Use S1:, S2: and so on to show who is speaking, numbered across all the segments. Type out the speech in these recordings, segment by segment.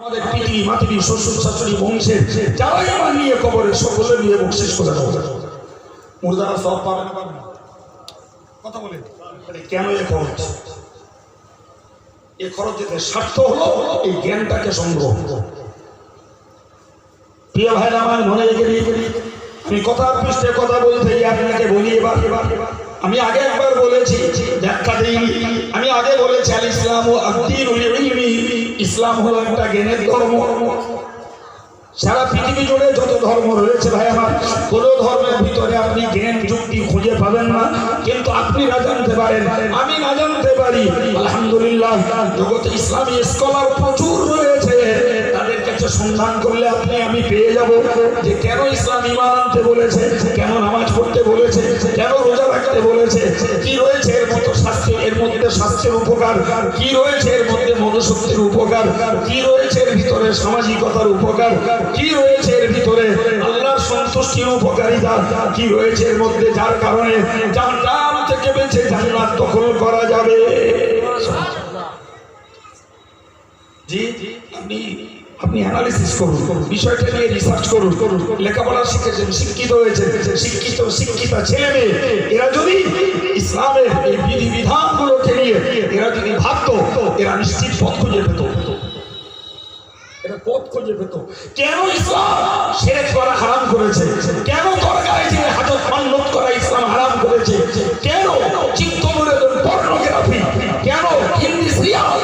S1: আমাদের পিতৃ মাতৃ শ্বশুর শাশুড়ি বংশের যারাই আমার নিয়ে কবরে সকলে নিয়ে বকশিস করে দেবো। মুর্দারা সব পাবে না, পাবে না? কথা বলে কেন এ খরচ? এ খরচ যেতে স্বার্থ হলো এই জ্ঞানটাকে সংগ্রহ। প্রিয় ভাইরা আমার, মনে রেখে আমি কথার পৃষ্ঠে কথা বলতে আপনাকে বলি এবার আমি আগে একবার বলেছি, ব্যাখ্যা দিইনি। আমি আগে বলেছি আল ইসলাম ও আদ-দীনুল ইলমি, ইসলাম হলো একটা জ্ঞানের ধর্ম। সারা পৃথিবী জুড়ে যত ধর্ম রয়েছে ভাই আমার, কোন ধর্মের ভিতরে আপনি জ্ঞান যুক্তি খুঁজে পাবেন না, কিন্তু আপনি না জানতে পারেন, আমি না জানতে পারি। আলহামদুলিল্লাহ, জগতে ইসলামী স্কলার প্রচুর রয়েছে। তাদের কাছে সন্ধান করলে আপনি আমি পেয়ে যাব যে কেন ইসলাম ঈমান আনতে বলেছে, কেন নামাজ পড়তে বলেছে, কেন রোজা রাখতে বলেছে, কি রয়েছে এর মতো শাস্তি, এর মধ্যে স্বাস্থ্যের উপকার কি রয়েছে, এর মধ্যে মনোশক্তির উপকার কি রয়েছে, এর ভিতরে সামাজিকতার উপকার কি রয়েছে, এর ভিতরে আল্লাহর সন্তুষ্টির উপকারিতা কি রয়েছে এর মধ্যে, যার কারণে জাহান্নাম থেকে বেঁচে জান্নাত দখল করা যাবে। জি, আপনি অ্যানালিসিস করুন, বিষয়টা নিয়ে রিসার্চ করুন, লেখাপড়া শিখেছেন, শিক্ষিত হয়েছেন, শিক্ষিতা ছেলে মেয়ে, এরা যদি ইসলামের এই বিধি বিধানগুলোকে নিয়ে এরা যদি ভাবতো, এরা নিশ্চিত পথ খুঁজে পেত। কেন ইসলাম শিরক করা হারাম করেছে, কেন দরগায় যে হাজত মান্নত করা ইসলাম হারাম করেছে, কেন চিত্তবিনোদন পর্নোগ্রাফি, কেন হিন্দি সিরিয়াল,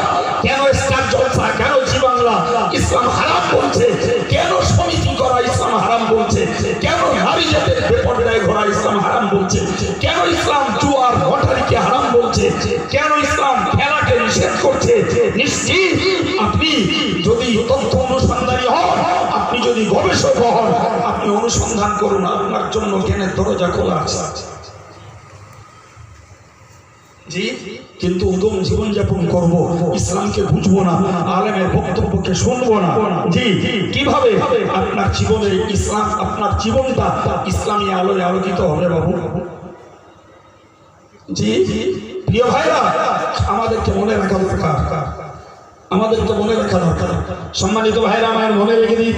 S1: কেন স্টার জলসা, কেন জি বাংলা ইসলাম হারাম বলছে, কেন সমিতি করা ইসলাম হারাম বলছে, কেন নারী জাতের বেপরদায় ঘোরা ইসলাম হারাম বলছে, কেন ইসলাম জুয়ার লটারিকে হারাম বলছে, কেন ইসলাম খেলাকে নিষেধ করছে। নিশ্চিত আপনি যদি তথ্য অনুসন্ধানী হন, আপনি যদি গবেষক হন, আপনি অনুসন্ধান করুন, আপনার জন্য জ্ঞানের দরজা খোলা আছে। জি, কিন্তু উদম জীবনযাপন করব, ইসলামকে বুঝবো না, আলেমের বক্তব্যকে শুনবো না। জি, কিভাবে আপনার জীবনে ইসলাম, আপনার জীবনটা ইসলামী আলোয় আলোকিত হবে বাবু? জি, প্রিয় ভাইরা, আমাদেরকে মনে রাখা দরকার, আমাদেরকে মনে রাখা দরকার। সম্মানিত ভাইরা আমার, মনে রেখে দিই,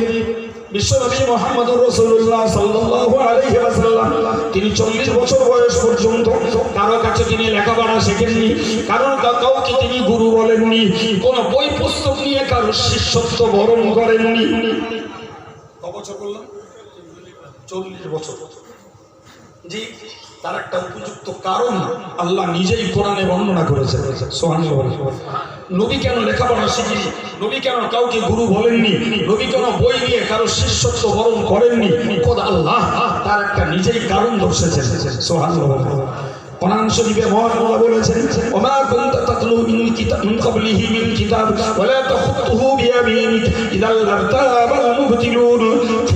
S1: বিশ্বনবী মুহাম্মদুর রাসূলুল্লাহ সাল্লাল্লাহু আলাইহি ওয়াসাল্লাম তিনি 40 বছর বয়স পর্যন্ত কারো কাছে তিনি লেখাপড়া শেখেননি, কারণ কাউকে তিনি গুরু বলেননি, কোন বই পুস্তক নিয়ে কারো শিষ্যত্ব বরণ করেননি। কত বছর বললাম? 40 বছর। জি, তার একটা উপযুক্ত কারণ আল্লাহ নিজেই কোরআনে বর্ণনা করেছেন। সুবহানাল্লাহ। নবী কেন লেখাপড়া শিখেনি, নবী কেন কাউকে গুরু বলেননি, নবী কেন বই নিয়ে কারো শিষ্যত্ব বরণ করেননি, খোদ আল্লাহ তার একটা নিজেই কারণ দর্শেছেন। সুবহানাল্লাহ। কোরআন শরীফে মহান আল্লাহ বলেছেন, ওমা কুনতা তাতলু মিন ক্বাবলিহি মিন কিতাব ওয়ালা তাখুতুহু বিয়ামিনিক ইদাল লারতাবাল মুবতিলুন।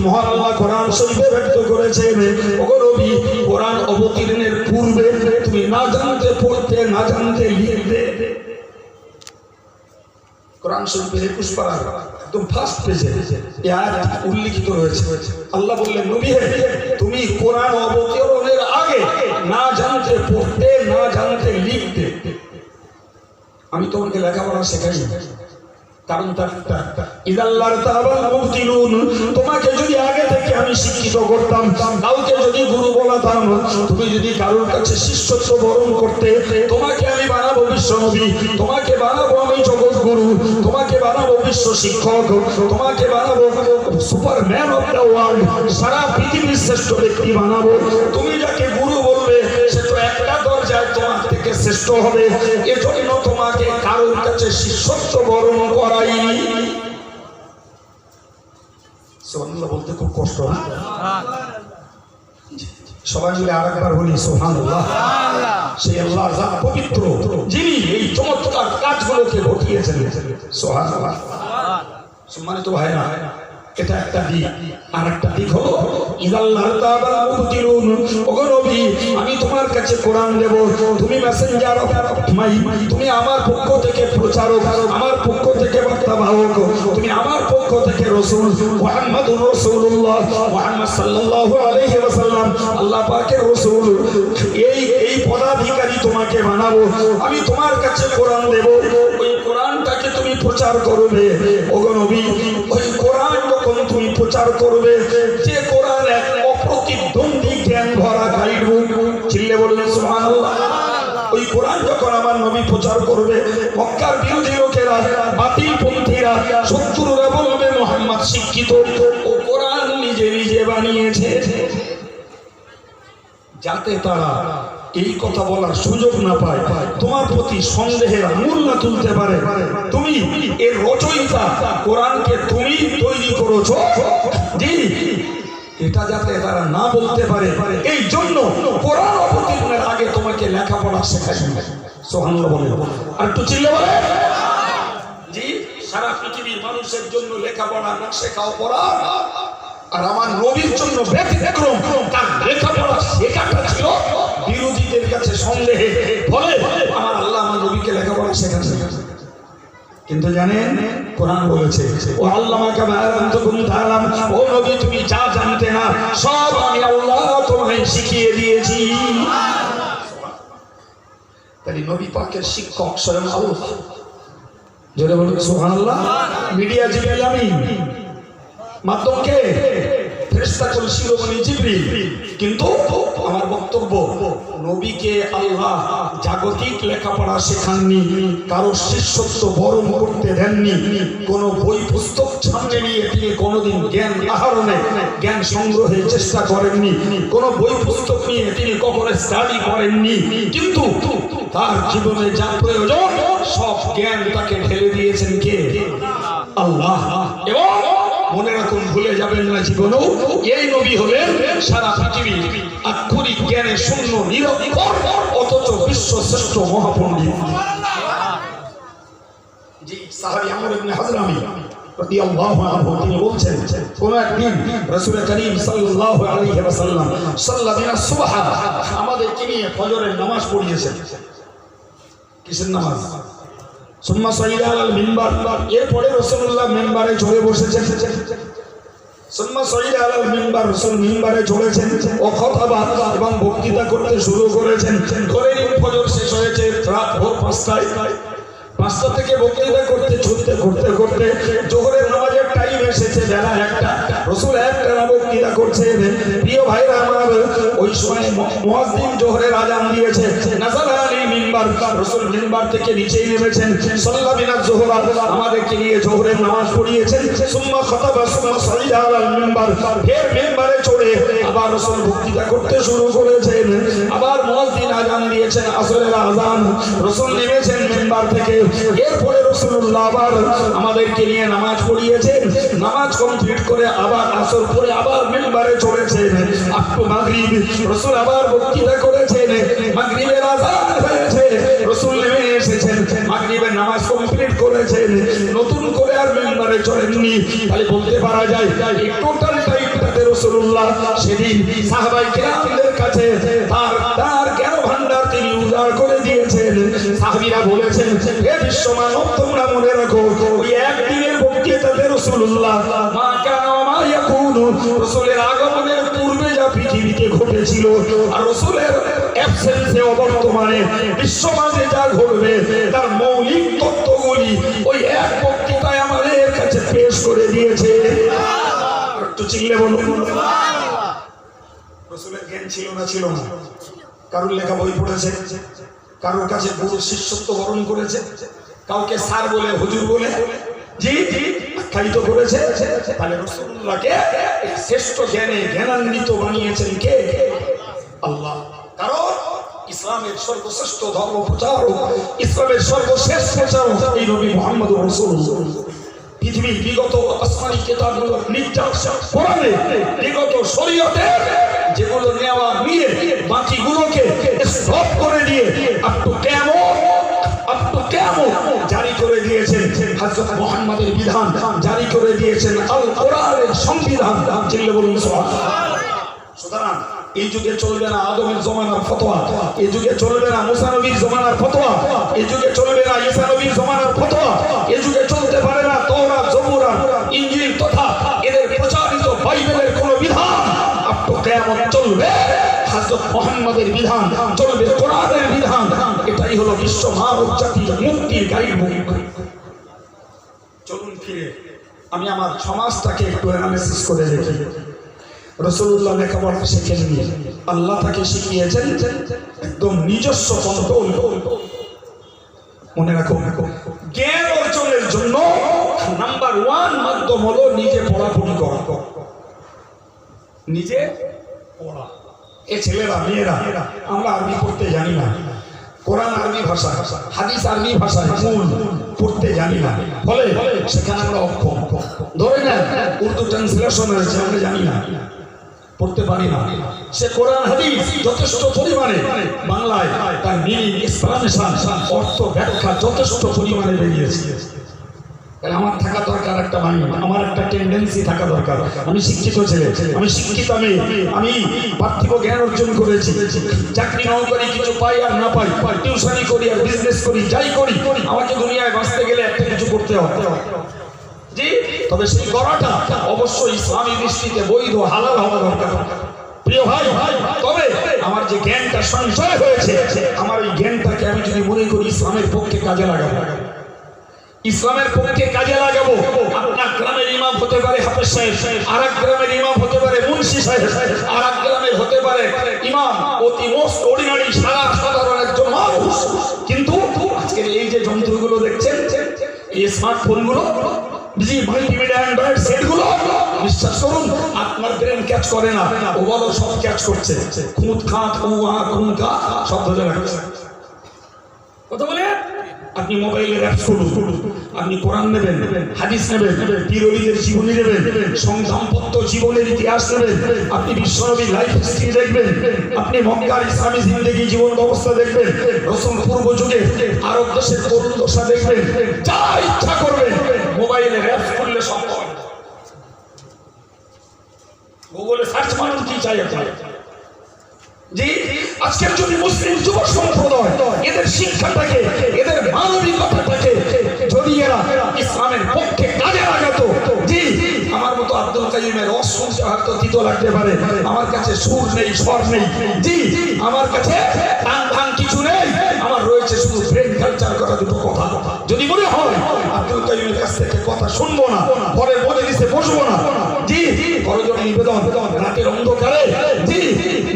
S1: মহান আল্লাহ কোরআন শরীফে ব্যক্ত করেছেন, ওগো নবী, কোরআন অবতীর্ণের পূর্বে তুমি না জানতে পড়তে, না জানতে লিখতে। কোরআন শরীফের 21 পারা একদম ফার্স্ট পেজে এই আয়াত উল্লেখিত রয়েছে। আল্লাহ বললেন, নবী হে, তুমি কোরআন অবতীর্ণের আগে না জানতে পড়তে, না জানতে লিখতে। আমি তোমাকে লেখাপড়া শেখাই, কারণ তোমাকে যদি আগে থেকে আমি শিক্ষিত করতাম, কাউকে যদি গুরু বলাতাম, তুমি যদি কারোর কাছে শিষ্যত্ব বরণ করতে, তোমাকে আমি বানাবো বিশ্ব নবী, তোমাকে বানাবো আমি জগৎ গুরু, তোমাকে বানাবো বিশ্ব শিক্ষক, তোমাকে বানাবো সুপারম্যান অফ দ্য ওয়ার্ল্ড, সারা পৃথিবীর শ্রেষ্ঠ ব্যক্তি বানাবো। তুমি যাকে গুরু বলবে সে তো একটা দরজায় তোমার থেকে শ্রেষ্ঠ হবে, এজন্য তোমাকে কারোর কাছে শিষ্যত্ব বরণ করাইনি। সুবহানাল্লাহ বলতে খুব কষ্ট হয়, সবাই মিলে আরেকবার বলি সুবহানাল্লাহ। সেই আল্লাহ যার পবিত্র, যিনি এই চমৎকার কাজগুলোকে ঘটিয়েছেন। সুবহানাল্লাহ। সম্মানিত ভাইরা, এটা একটা দিক। আর একটা দিক হলো আমি তোমার কাছে কোরআন দেব, তুমি মেসেঞ্জার অফ মাই, তুমি আমার পক্ষ থেকে প্রচারক, আমার পক্ষ থেকে বার্তাবাহক, তুমি আমার পক্ষ থেকে রাসূল মুহাম্মদুর রাসূলুল্লাহ, মুহাম্মদ সাল্লাল্লাহু আলাইহি ওয়াসাল্লাম আল্লাহ পাকের রাসূল, এই পদাধিকারী তোমাকে বানাবো। আমি তোমার কাছে কোরআন দেব, ওই কোরআনটাকে তুমি প্রচার করবে, ওগো নবী ওই কোরআন যখন তুমি প্রচার করবে, যে কোরআন এক অপ্রতিদ্বন্দ্বী জ্ঞান ভরা গাইড বুক, চিল্লে বললেন সুবহানাল্লাহ। ওই কোরআন যখন আমার নবী প্রচার করবে, মক্কার বিরোধী লোকেরা, বাতিল পন্থীরা, শত্রুরা বলবে মুহাম্মদ শিক্ষিত, ও কোরআন নিজে নিজে বানিয়েছে, যাতে তারা এই কথা বলার সুযোগ না পায়, তোমার প্রতি সন্দেহের আঙুল না তুলতে পারে। তুমি এর রচয়িতা, কোরআনকে তুমি তৈরি করেছো, জি, এটা যাতে তারা না বলতে পারে, এই জন্য কোরআন অবতীর্ণের আগে তোমাকে লেখাপড়া শেখাই। সুবহানাল্লাহ বলে আর একটু চিল্লে বলে। জি, সারা পৃথিবীর মানুষের জন্য লেখাপড়া না শেখাও কোরআন, আর আমার নবীর জন্য ব্যতিক্রম, তার লেখাপড়া শেখাটা ছিল বিরোধীদের কাছে সন্দেহে, বলে আমার আল্লাহ আমার নবীকে লেখাপড়া শেখাচ্ছে। কিন্তু জানেন কোরআন বলেছে, ও আল্লামাকা মা লাম তাকুন তাআলাম, ও নবী তুমি যা জানতে না সব আমি আল্লাহ তোমায় শিখিয়ে দিয়েছি। তাই নবী পাকের শিক্ষক স্বয়ং আল্লাহ। জোরে বলুন সুবহানাল্লাহ। মিডিয়া জিবরিল আমিন, মাধ্যম কে? ফেরেশতা কুল শিরোমণি জিবরিল। কিন্তু আমার বক্তব্য, নবীকে আল্লাহ জাগতিক লেখাপড়া শেখাননি, কারো শিষ্যত্ব বরণ করতে দেননি, কোন বই পুস্তক সামনে নিয়ে তিনি কোনোদিন জ্ঞান আহরণে, জ্ঞান সংগ্রহের চেষ্টা করেননি, কোন বই পুস্তক নিয়ে তিনি কখনো স্টাডি করেননি, কিন্তু তার জীবনে যা প্রয়োজন সব জ্ঞান তাকে ঢেলে দিয়েছেন কে? আল্লাহ। এবং মনে রাখুন, ভুলে যাবেন না জীবনেও, এই নবী হলেন সারা পৃথিবী আক্ষরিক জ্ঞানে শূন্য, নিরক্ষর, অথচ বিশ্ব শ্রেষ্ঠ মহাপণ্ডিত। জি, সাহাবী আমর ইবনে হাজরামি রাদিয়াল্লাহু আনহু তিনি বলছেন, কোন একদিন রাসূল করিম সাল্লাল্লাহু আলাইহি ওয়াসাল্লাম সাল্লাবিনা সুবহা, আমাদেরকে নিয়ে ফজরের নামাজ পড়িয়েছেন। কিসের নামাজ? সুম্মা সাইয়্যিদা আলাল মিম্বার, এরপরে রাসূলুল্লাহ মিম্বারে চড়ে বসেছেন। সুম্মা সাইয়্যিদা আলাল মিম্বার, রাসূল মিম্বারে চড়েছেন, ও খুতবা এবং বক্তৃতা করতে শুরু করেছেন। ধরে নিন ফজর শেষ হয়েছে রাত ভোর 5টায়, 5টা থেকে বক্তৃতা করতে করতে জোহরের নামাজের টাইম এসেছে বেলা 1টা, রাসূল একটানা বক্তৃতা করছেন। প্রিয় ভাইরা আমার, ওই সময় মুয়াজ্জিন জোহরের আযান দিয়েছে। নাযালা আলী মিম্বার, রাসূল মিম্বার থেকে নিচে নেমেছেন। সাল্লাবিনা যোহরা, আমাদেরকে নিয়ে জোহরের নামাজ পড়িয়েছেন। সুম্মা খাতাবা সুম্মা সাইয়্যিদা আলাল মিম্বার, ফের মিম্বারে চড়ে আবার রাসূল বক্তৃতা করতে শুরু করেছেন। আবার মুয়াজ্জিন আযান দিয়েছেন, আসরের আযান, রাসূল নেমেছেন মিম্বার থেকে। এরপরে রাসূলুল্লাহ আবার আমাদেরকে নিয়ে নামাজ পড়িয়েছেন। নামাজ কমপ্লিট করে আবার আসর পরে আবার মিম্বারে চড়েছেন। আফটু মাগরিব, রাসূল আবার বক্তৃতা করেছেন। মাগরিবের আযান হয়েছে, রাসূল নেমে এসেছেন, মাগরিবের নামাজ কমপ্লিট করেছেন। নতুন করে আর মিম্বারে চড়েননি। তাই বলতে পারা যায় এই টোটাল টাইমটাতে রাসূলুল্লাহ সেদিন সাহাবায়ে কেরামদের কাছে তার জ্ঞান ভান্ডার তিনি উজাড় করে দিয়েছেন। সাহাবীরা বলেছেন, হে বিশ্ব মানব, তোমরা মনে রাখো ওই একদিনের বক্তৃতাতে রাসূলুল্লাহ মা কানা ওয়া মা ইয়াকুনু, রাসূলের আগমনের পূর্বে যা পৃথিবীতে ঘটেছিল আর রাসূলের অ্যাবসেন্সে বর্তমানে বিশ্বমাঝে যা ঘটবে তার মৌলিক তত্ত্বগুলি ওই এক বক্তৃতায় আমাদের কাছে পেশ করে দিয়েছে। একটু চিল্লে বলুন সুবহানাল্লাহ। রাসূলের জ্ঞান ছিল না? ছিল না। কারোর লেখা বই পড়েছে, কারোর কাছে গুরুর শিষ্যত্ব বরণ করেছে, কাউকে স্যার বলে হুজুর বলে জি আখ্যায়িত করেছে। তাহলে রাসূলুল্লাহকে শ্রেষ্ঠ জ্ঞানে জ্ঞানান্বিত বানিয়েছেন কে? আল্লাহ। কারণ ইসলামের সর্বশ্রেষ্ঠ ধর্ম প্রচারক, ইসলামের সর্বশেষ প্রচারক এই নবী মুহাম্মদুর রাসূলুল্লাহ। পৃথিবীর বিগত আসমানি কিতাবগুলো নির্যাতন কোরআনে, বিগত শরীয়তের যেগুলো নেওয়া নিয়ে বাকিগুলোকে স্টপ করে দিয়ে আপ টু কিয়ামত জারি করে দিয়েছেন হযরত মুহাম্মদের বিধান, জারি করে দিয়েছেন আল কোরআনের সংবিধান। চিল্লে বলুন সুবহানাল্লাহ। সুতরাং এই যুগে চলবে না আদমের জমানার ফতোয়া, এই যুগে চলবে না মুসা নবীর জমানার ফতোয়া, এই যুগে চলবে না ঈসা নবীর জমানার ফতোয়া, এই যুগে চলতে পারে না তাওরাত, জবুর, ইনজিল তথা এদের প্রচারিত বাইবেলের কোন বিধান। আপ টু কিয়ামত চলবে হযরত মুহাম্মদের বিধান, চলবে কোরআনের বিধান। এটাই হলো বিশ্ব মানব জাতির মুক্তির গাইড বুক। ফিরে আমি আমার সমাজটাকে একটু অ্যানালিসিস করে দেখি। রাসূলুল্লাহ লেখাপড়া শিখেননি, আল্লাহ তাকে শিখিয়েছেন একদম নিজস্ব কন্ট্রোল। মনে রাখো, জ্ঞান অর্জনের জন্য নাম্বার 1 মাধ্যম হলো নিজে পড়াপড়ি করা, নিজে পড়া। এ ছেলেরা মেয়েরা আমরা আরবি পড়তে জানি না, কোরআন আরবি ভাষা, হাদিস আরবি ভাষায় মূল পড়তে জানি না, ফলে সেখানে আমরা অক্ষম। ধরে নেন উর্দু ট্রান্সলেশন হয়েছে, আমরা জানি না, পড়তে পারি না। সে কোরআন হাদিস যথেষ্ট পরিমাণে বাংলায় তার মিনিং, এক্সপ্লানেশন, অর্থ ব্যাখ্যা যথেষ্ট পরিমাণে বেরিয়েছে। আমার থাকা দরকার একটা বাণী, আমার একটা টেন্ডেন্সি থাকা দরকার। আমি শিক্ষিত ছেলে, আমি শিক্ষিত মেয়ে, আমি পার্থিব জ্ঞান অর্জন করেছি, চাকরি নাও করি, কিছু পাই আর না পাই, টিউশনি করি আর বিজনেস করি, যাই করি, আমাকে দুনিয়ায় বাঁচতে গেলে একটা কিছু করতে হবে। জি, তবে সেই করাটা অবশ্যই ইসলামী দৃষ্টিতে বৈধ, হালাল হওয়া দরকার। প্রিয় ভাই, তবে আমার যে জ্ঞানটা সঞ্চয় হয়েছে, আমার এই জ্ঞানটাকে আমি যদি মনে করি ইসলামের পক্ষে কাজে লাগাবো, ইসলামের পক্ষে কাজে লাগাবো। আপনার গ্রামের ইমাম হতে পারে হাফেজ সাহেব, আর এক গ্রামের ইমাম হতে পারে মুন্সি সাহেব, আর এক গ্রামের হতে পারে ইমাম অতি মোস্ট অর্ডিনারি সাধারণ একজন মানুষ। কিন্তু আজকের এই যে যন্ত্রগুলো দেখছেন, এই স্মার্টফোনগুলো, মাল্টিমিডিয়া অ্যান্ড্রয়েড সেটগুলো, বিশ্বাস করুন আপনার ব্রেন ক্যাচ করে না, ও বলো সব ক্যাচ করছে। খুঁত খাঁত খুঁকা সব ধরে রাখছে। কথা বলে আপনি মোবাইলের অ্যাপস খুলুন, আপনি কোরআন নেবেন, হাদিস নেবেন, পীরওয়ালিদের জীবনী নেবেন, দাম্পত্য জীবনের ইতিহাস নেবেন, আপনি বিশ্বনবীর লাইফ হিস্ট্রি দেখবেন, আপনি মক্কার ইসলামী জিন্দেগি জীবন ব্যবস্থা দেখবেন, রসুল পূর্ব যুগে আরব দেশের তরুণ দশা দেখবেন, যা ইচ্ছা করবেন মোবাইলের অ্যাপস খুললে সব পাবেন। গুগলে সার্চ মারুন কি চাই আপনার। জি, আজকের যদি মুসলিম যুব সম্প্রদায় এদের শিক্ষাটাকে, এদের মানবিকতাটাকে যদি এরা ইসলামের পক্ষে কাজে লাগাতো, জি, আমার মতো আব্দুল কাইয়ুমের অশুনতে হয়তো তিতো লাগতে পারে, আমার কাছে সুর নেই, স্বর নেই, জি, আমার কাছে টান টান কিছু নেই, আমার রয়েছে শুধু ব্রেন কালচার করা দুটো কথা। যদি মনে হয় আব্দুল কাইয়ুমের কাছ থেকে কথা শুনবো না, পরে মজলিসে বসবো না, জি, প্রয়োজনে নিবেদন রাতের অন্ধকারে, জি,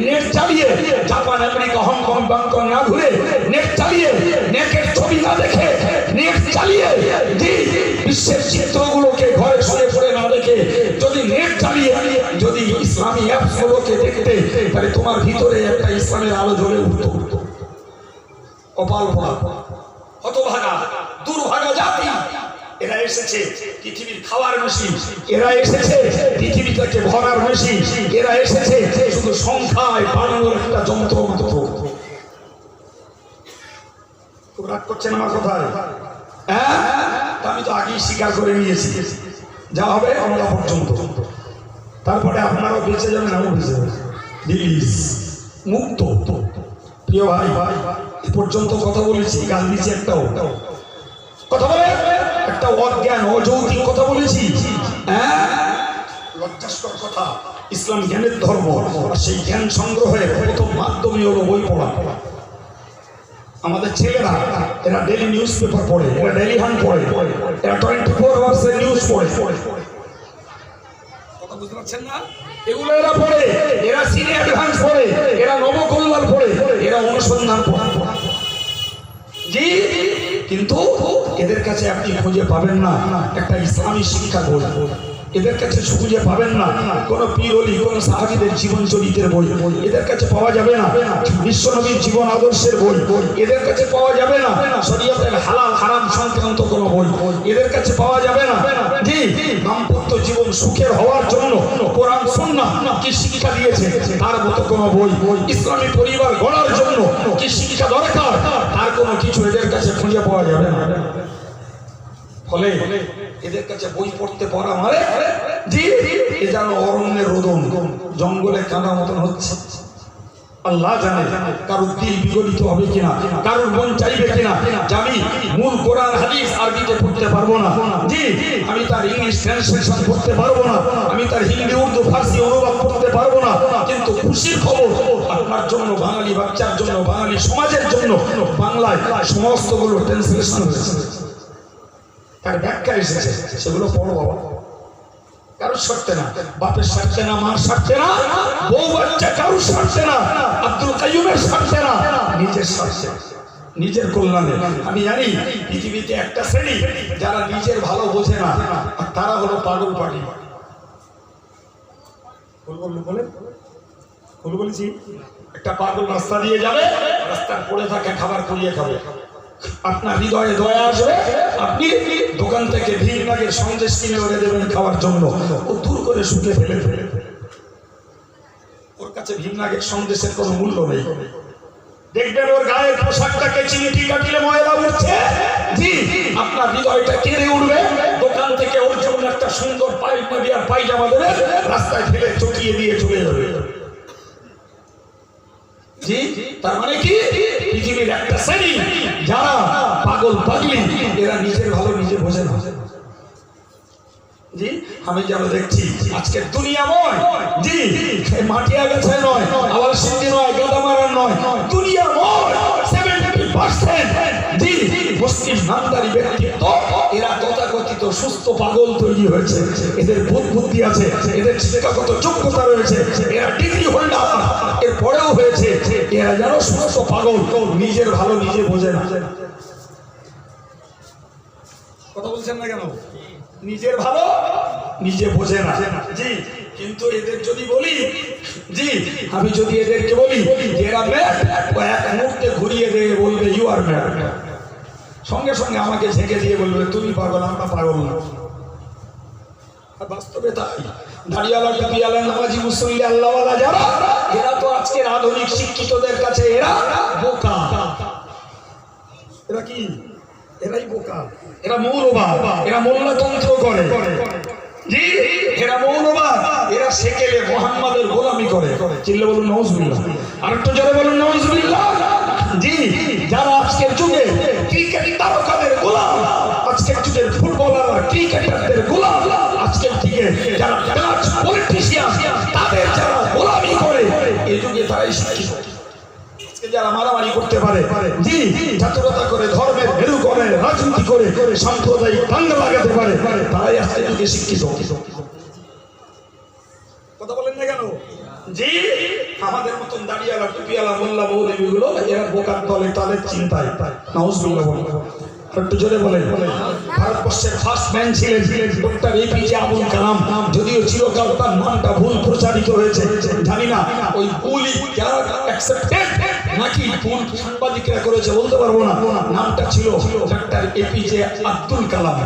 S1: নেট চালিয়ে জাপান, আমেরিকা, হংকং, ব্যাংকক না ঘুরে, নেট চালিয়ে, নেটের ছবি না দেখে, নেট চালিয়ে, জি, বিশ্বের চিত্রগুলোকে ঘরে শুয়ে পড়ে না দেখে, যদি নেট চালিয়ে যদি ইসলামী অ্যাপস গুলোকে দেখতে, তাহলে তোমার ভিতরে একটা ইসলামের আলো জ্বলে উঠতো। কপাল পোড়া, হতভাগা, দুর্ভাগা জাতি, এরা এসেছে পৃথিবীর খাওয়ার মেশিন, এরা এসেছে পৃথিবীটাকে ভরার মেশিন, এরা এসেছে শুধু সংখ্যায় বানানোর একটা যন্ত্র মাত্র। খুব রাগ করছেন আমার কথায়? হ্যাঁ, আমি তো আগেই স্বীকার করে নিয়েছি, যা হবে আমরা পর্যন্ত, তারপরে আপনারাও বেঁচে যাবেন, আমিও বেঁচে যাবেন, রিলিজ মুক্ত। প্রিয় ভাই, এ পর্যন্ত কথা বলেছি, গাল দিয়েছি একটাও কথা বলে, একটা অজ্ঞান অযৌক্তিক কথা বলেছি? হ্যাঁ, লজ্জাস্কর কথা। ইসলাম জ্ঞানের ধর্ম, সেই জ্ঞান সংগ্রহের প্রথম মাধ্যমই হলো বই পড়া। আমাদের ছেলেরা এরা ডেলি নিউজ পেপার পড়ে, এরা ডেলি হান্ট পড়ে, এরা 24 আওয়ার্স নিউজ পড়ে। কথা বুঝতে পারছেন না? এগুলো এরা পড়ে, এরা সিনিয়র অ্যাডভান্স পড়ে, এরা নবকল্যাণ পড়ে, এরা অনুসন্ধান পড়ে। জি, কিন্তু এদের কাছে আপনি খুঁজে পাবেন না একটা ইসলামী শিক্ষা বই, এদের কাছে খুঁজে পাবেন না কোনো পীর ওলি, কোনো সাহাবীদের জীবন চরিত্রের বই, এদের কাছে পাওয়া যাবে না বিশ্বনবীর জীবন আদর্শের বই, এদের কাছে পাওয়া যাবে না শরীয়তের হালাল হারাম সংক্রান্ত কোনো বই, এদের কাছে পাওয়া যাবে না জি দাম্পত্য জীবন সুখের হওয়ার জন্য কোরআন সুন্নাহ কি শিক্ষা দিয়েছে তার মতো কোনো বই, ইসলামী পরিবার গড়ার জন্য কি শিক্ষা দরকার তার কোনো কিছু এদের কাছে খুঁজে পাওয়া যাবে না। ফলে এদের কাছে বই পড়তে পড়া মানে জি এ যেন অরণ্যের রোদন, জঙ্গলে কাঁদা মতন হচ্ছে। আল্লাহ জানে কারোর দিল বিগলিত হবে কিনা, কারোর মন চাইবে কিনা যে আমি মূল কোরআন হাদিস আরবিতে পড়তে পারবো না, জি আমি তার ইংলিশ ট্রান্সলেশন পড়তে পারবো না, আমি তার হিন্দি উর্দু ফার্সি অনুবাদ করতে পারবো না, কিন্তু খুশির খবর আপনার জন্য, বাঙালি বাচ্চার জন্য, বাঙালি সমাজের জন্য বাংলায় সমস্তগুলো ট্রান্সলেশন হয়েছে। তার ব্যাখ্যা এসেছে, সেগুলো পড়ো বাবা। কারোর স্বার্থে না, বাপের স্বার্থে না, মার স্বার্থে না, বউ বাচ্চা কারোর স্বার্থে না, আব্দুল কাইয়ুমের স্বার্থে না, নিজের স্বার্থে, নিজের কল্যাণে। আমি জানি পৃথিবীতে একটা শ্রেণী যারা নিজের ভালো বোঝে না, আর তারা হলো পাগল পাগল। বলেছি একটা পাগল রাস্তা দিয়ে যাবে, রাস্তার পড়ে থাকে খাবার কুড়িয়ে খাবে, আপনার হৃদয়ে দয়া আসবে, আপনি দোকান থেকে ভিড় লাগে সন্দেশ কিনে ওরে দেবেন খাওয়ার জন্য, ও দূর করে শুকে ফেলে ফেলে, ওর কাছে ভিড়নাগের সন্দেশের কোনো মূল্য নেই। দেখবেন ওর গায়ের পোশাকটাকে চিমটি কাটিলে ময়লা উঠছে, জি আপনার হৃদয়টা কেড়ে উঠবে, দোকান থেকে ওর জন্য একটা সুন্দর পায়জামা দেবে, রাস্তায় ফেলে চটিয়ে দিয়ে চলে যাবে। জি তার মানে কি, পৃথিবীর একটা শ্রেণী যারা পাগল পাগলি, এরা নিজের ভালো নিজে বোঝে না। জি আমি যেন দেখছি আজকের দুনিয়াময়, জি মাটি আগাছায় নয়, আবার সিন্ধি নয়, গাদামারার নয়, দুনিয়াময় 70% জি মুসলিম নামদারি ব্যক্তিত্ব, এরা তথাকথিত সুস্থ পাগল তৈরি হয়েছে। এদের বুদ্ধি আছে, এদের শিক্ষাগত যোগ্যতা রয়েছে, এরা ডিগ্রি হোল্ডার, এর পরেও হয়েছে এরা যেন সুস্থ পাগল, নিজের ভালো নিজে বোঝে না। কথা বলছেন না কেন? নিজের ভালো নিজে বোঝে না। জি কিন্তু এদের যদি বলি, জি আমি যদি এদেরকে বলি এরা ম্যাড, এক মুহূর্তে ঘুরিয়ে দিয়ে বলবে ইউ আর ম্যাড, সঙ্গে সঙ্গে আমাকে ঝেঁকে দিয়ে বলবে তুমি পাগল, আমরা পাগল না। বাস্তবে তাই। দাড়িওয়ালা, টুপিওয়ালা, নামাজি, মুসল্লি, আল্লাহওয়ালা যারা, এরা তো আজকের আধুনিক শিক্ষিতদের কাছে এরা বোকা। এরা কি? এরাই বোকা, এরা মৌলবাদ, এরা মোল্লাতন্ত্র করে, জি এরা মৌলবাদ, এরা সেকেলে মুহাম্মাদের গোলামি করে। চিল্লে বলুন নাউজুবিল্লাহ, আরেকটু জোরে বলুন নাউজুবিল্লাহ। জি যারা আজকের যুগে ক্রিকেট তারকাদের গোলাম, আজকের যুগের ফুটবলাররা ক্রিকেটারদের গোলাম, আজকের দিকে যারা ডাচ পলিটিশিয়ান তাদের যারা গোলামি করে, এই যুগে তারাই শিক্ষিত। যারা মারামারি করতে পারে, জি চাতুরতা করে, ধর্মের ভেলু করে, রাজনীতি করে, সাম্প্রদায়িক দাঙ্গা লাগাতে পারে, তারাই আজকে যুগে শিক্ষিত। কথা বলেন না কেন? জি আমাদের মতন দাড়িওয়ালা, টুপিওয়ালা, মোল্লা, মৌলবীগুলো এরা বোকার দলে, তাদের চিন্তায় নাউজুবিল্লাহ বলে। একটু জোরে বলেন। ভারতবর্ষের ফার্স্ট ম্যান ছিলেন ডক্টর এপিজে আবুল কালাম, যদিও চিরকাল তার নামটা ভুল প্রচারিত হয়েছে, জানি না ওই ভুলই অ্যাকসেপ্টেড নাকি ভুল সাংবাদিকরা করেছে বলতে পারবো না। নামটা ছিল ডক্টর এপিজে আব্দুল কালাম,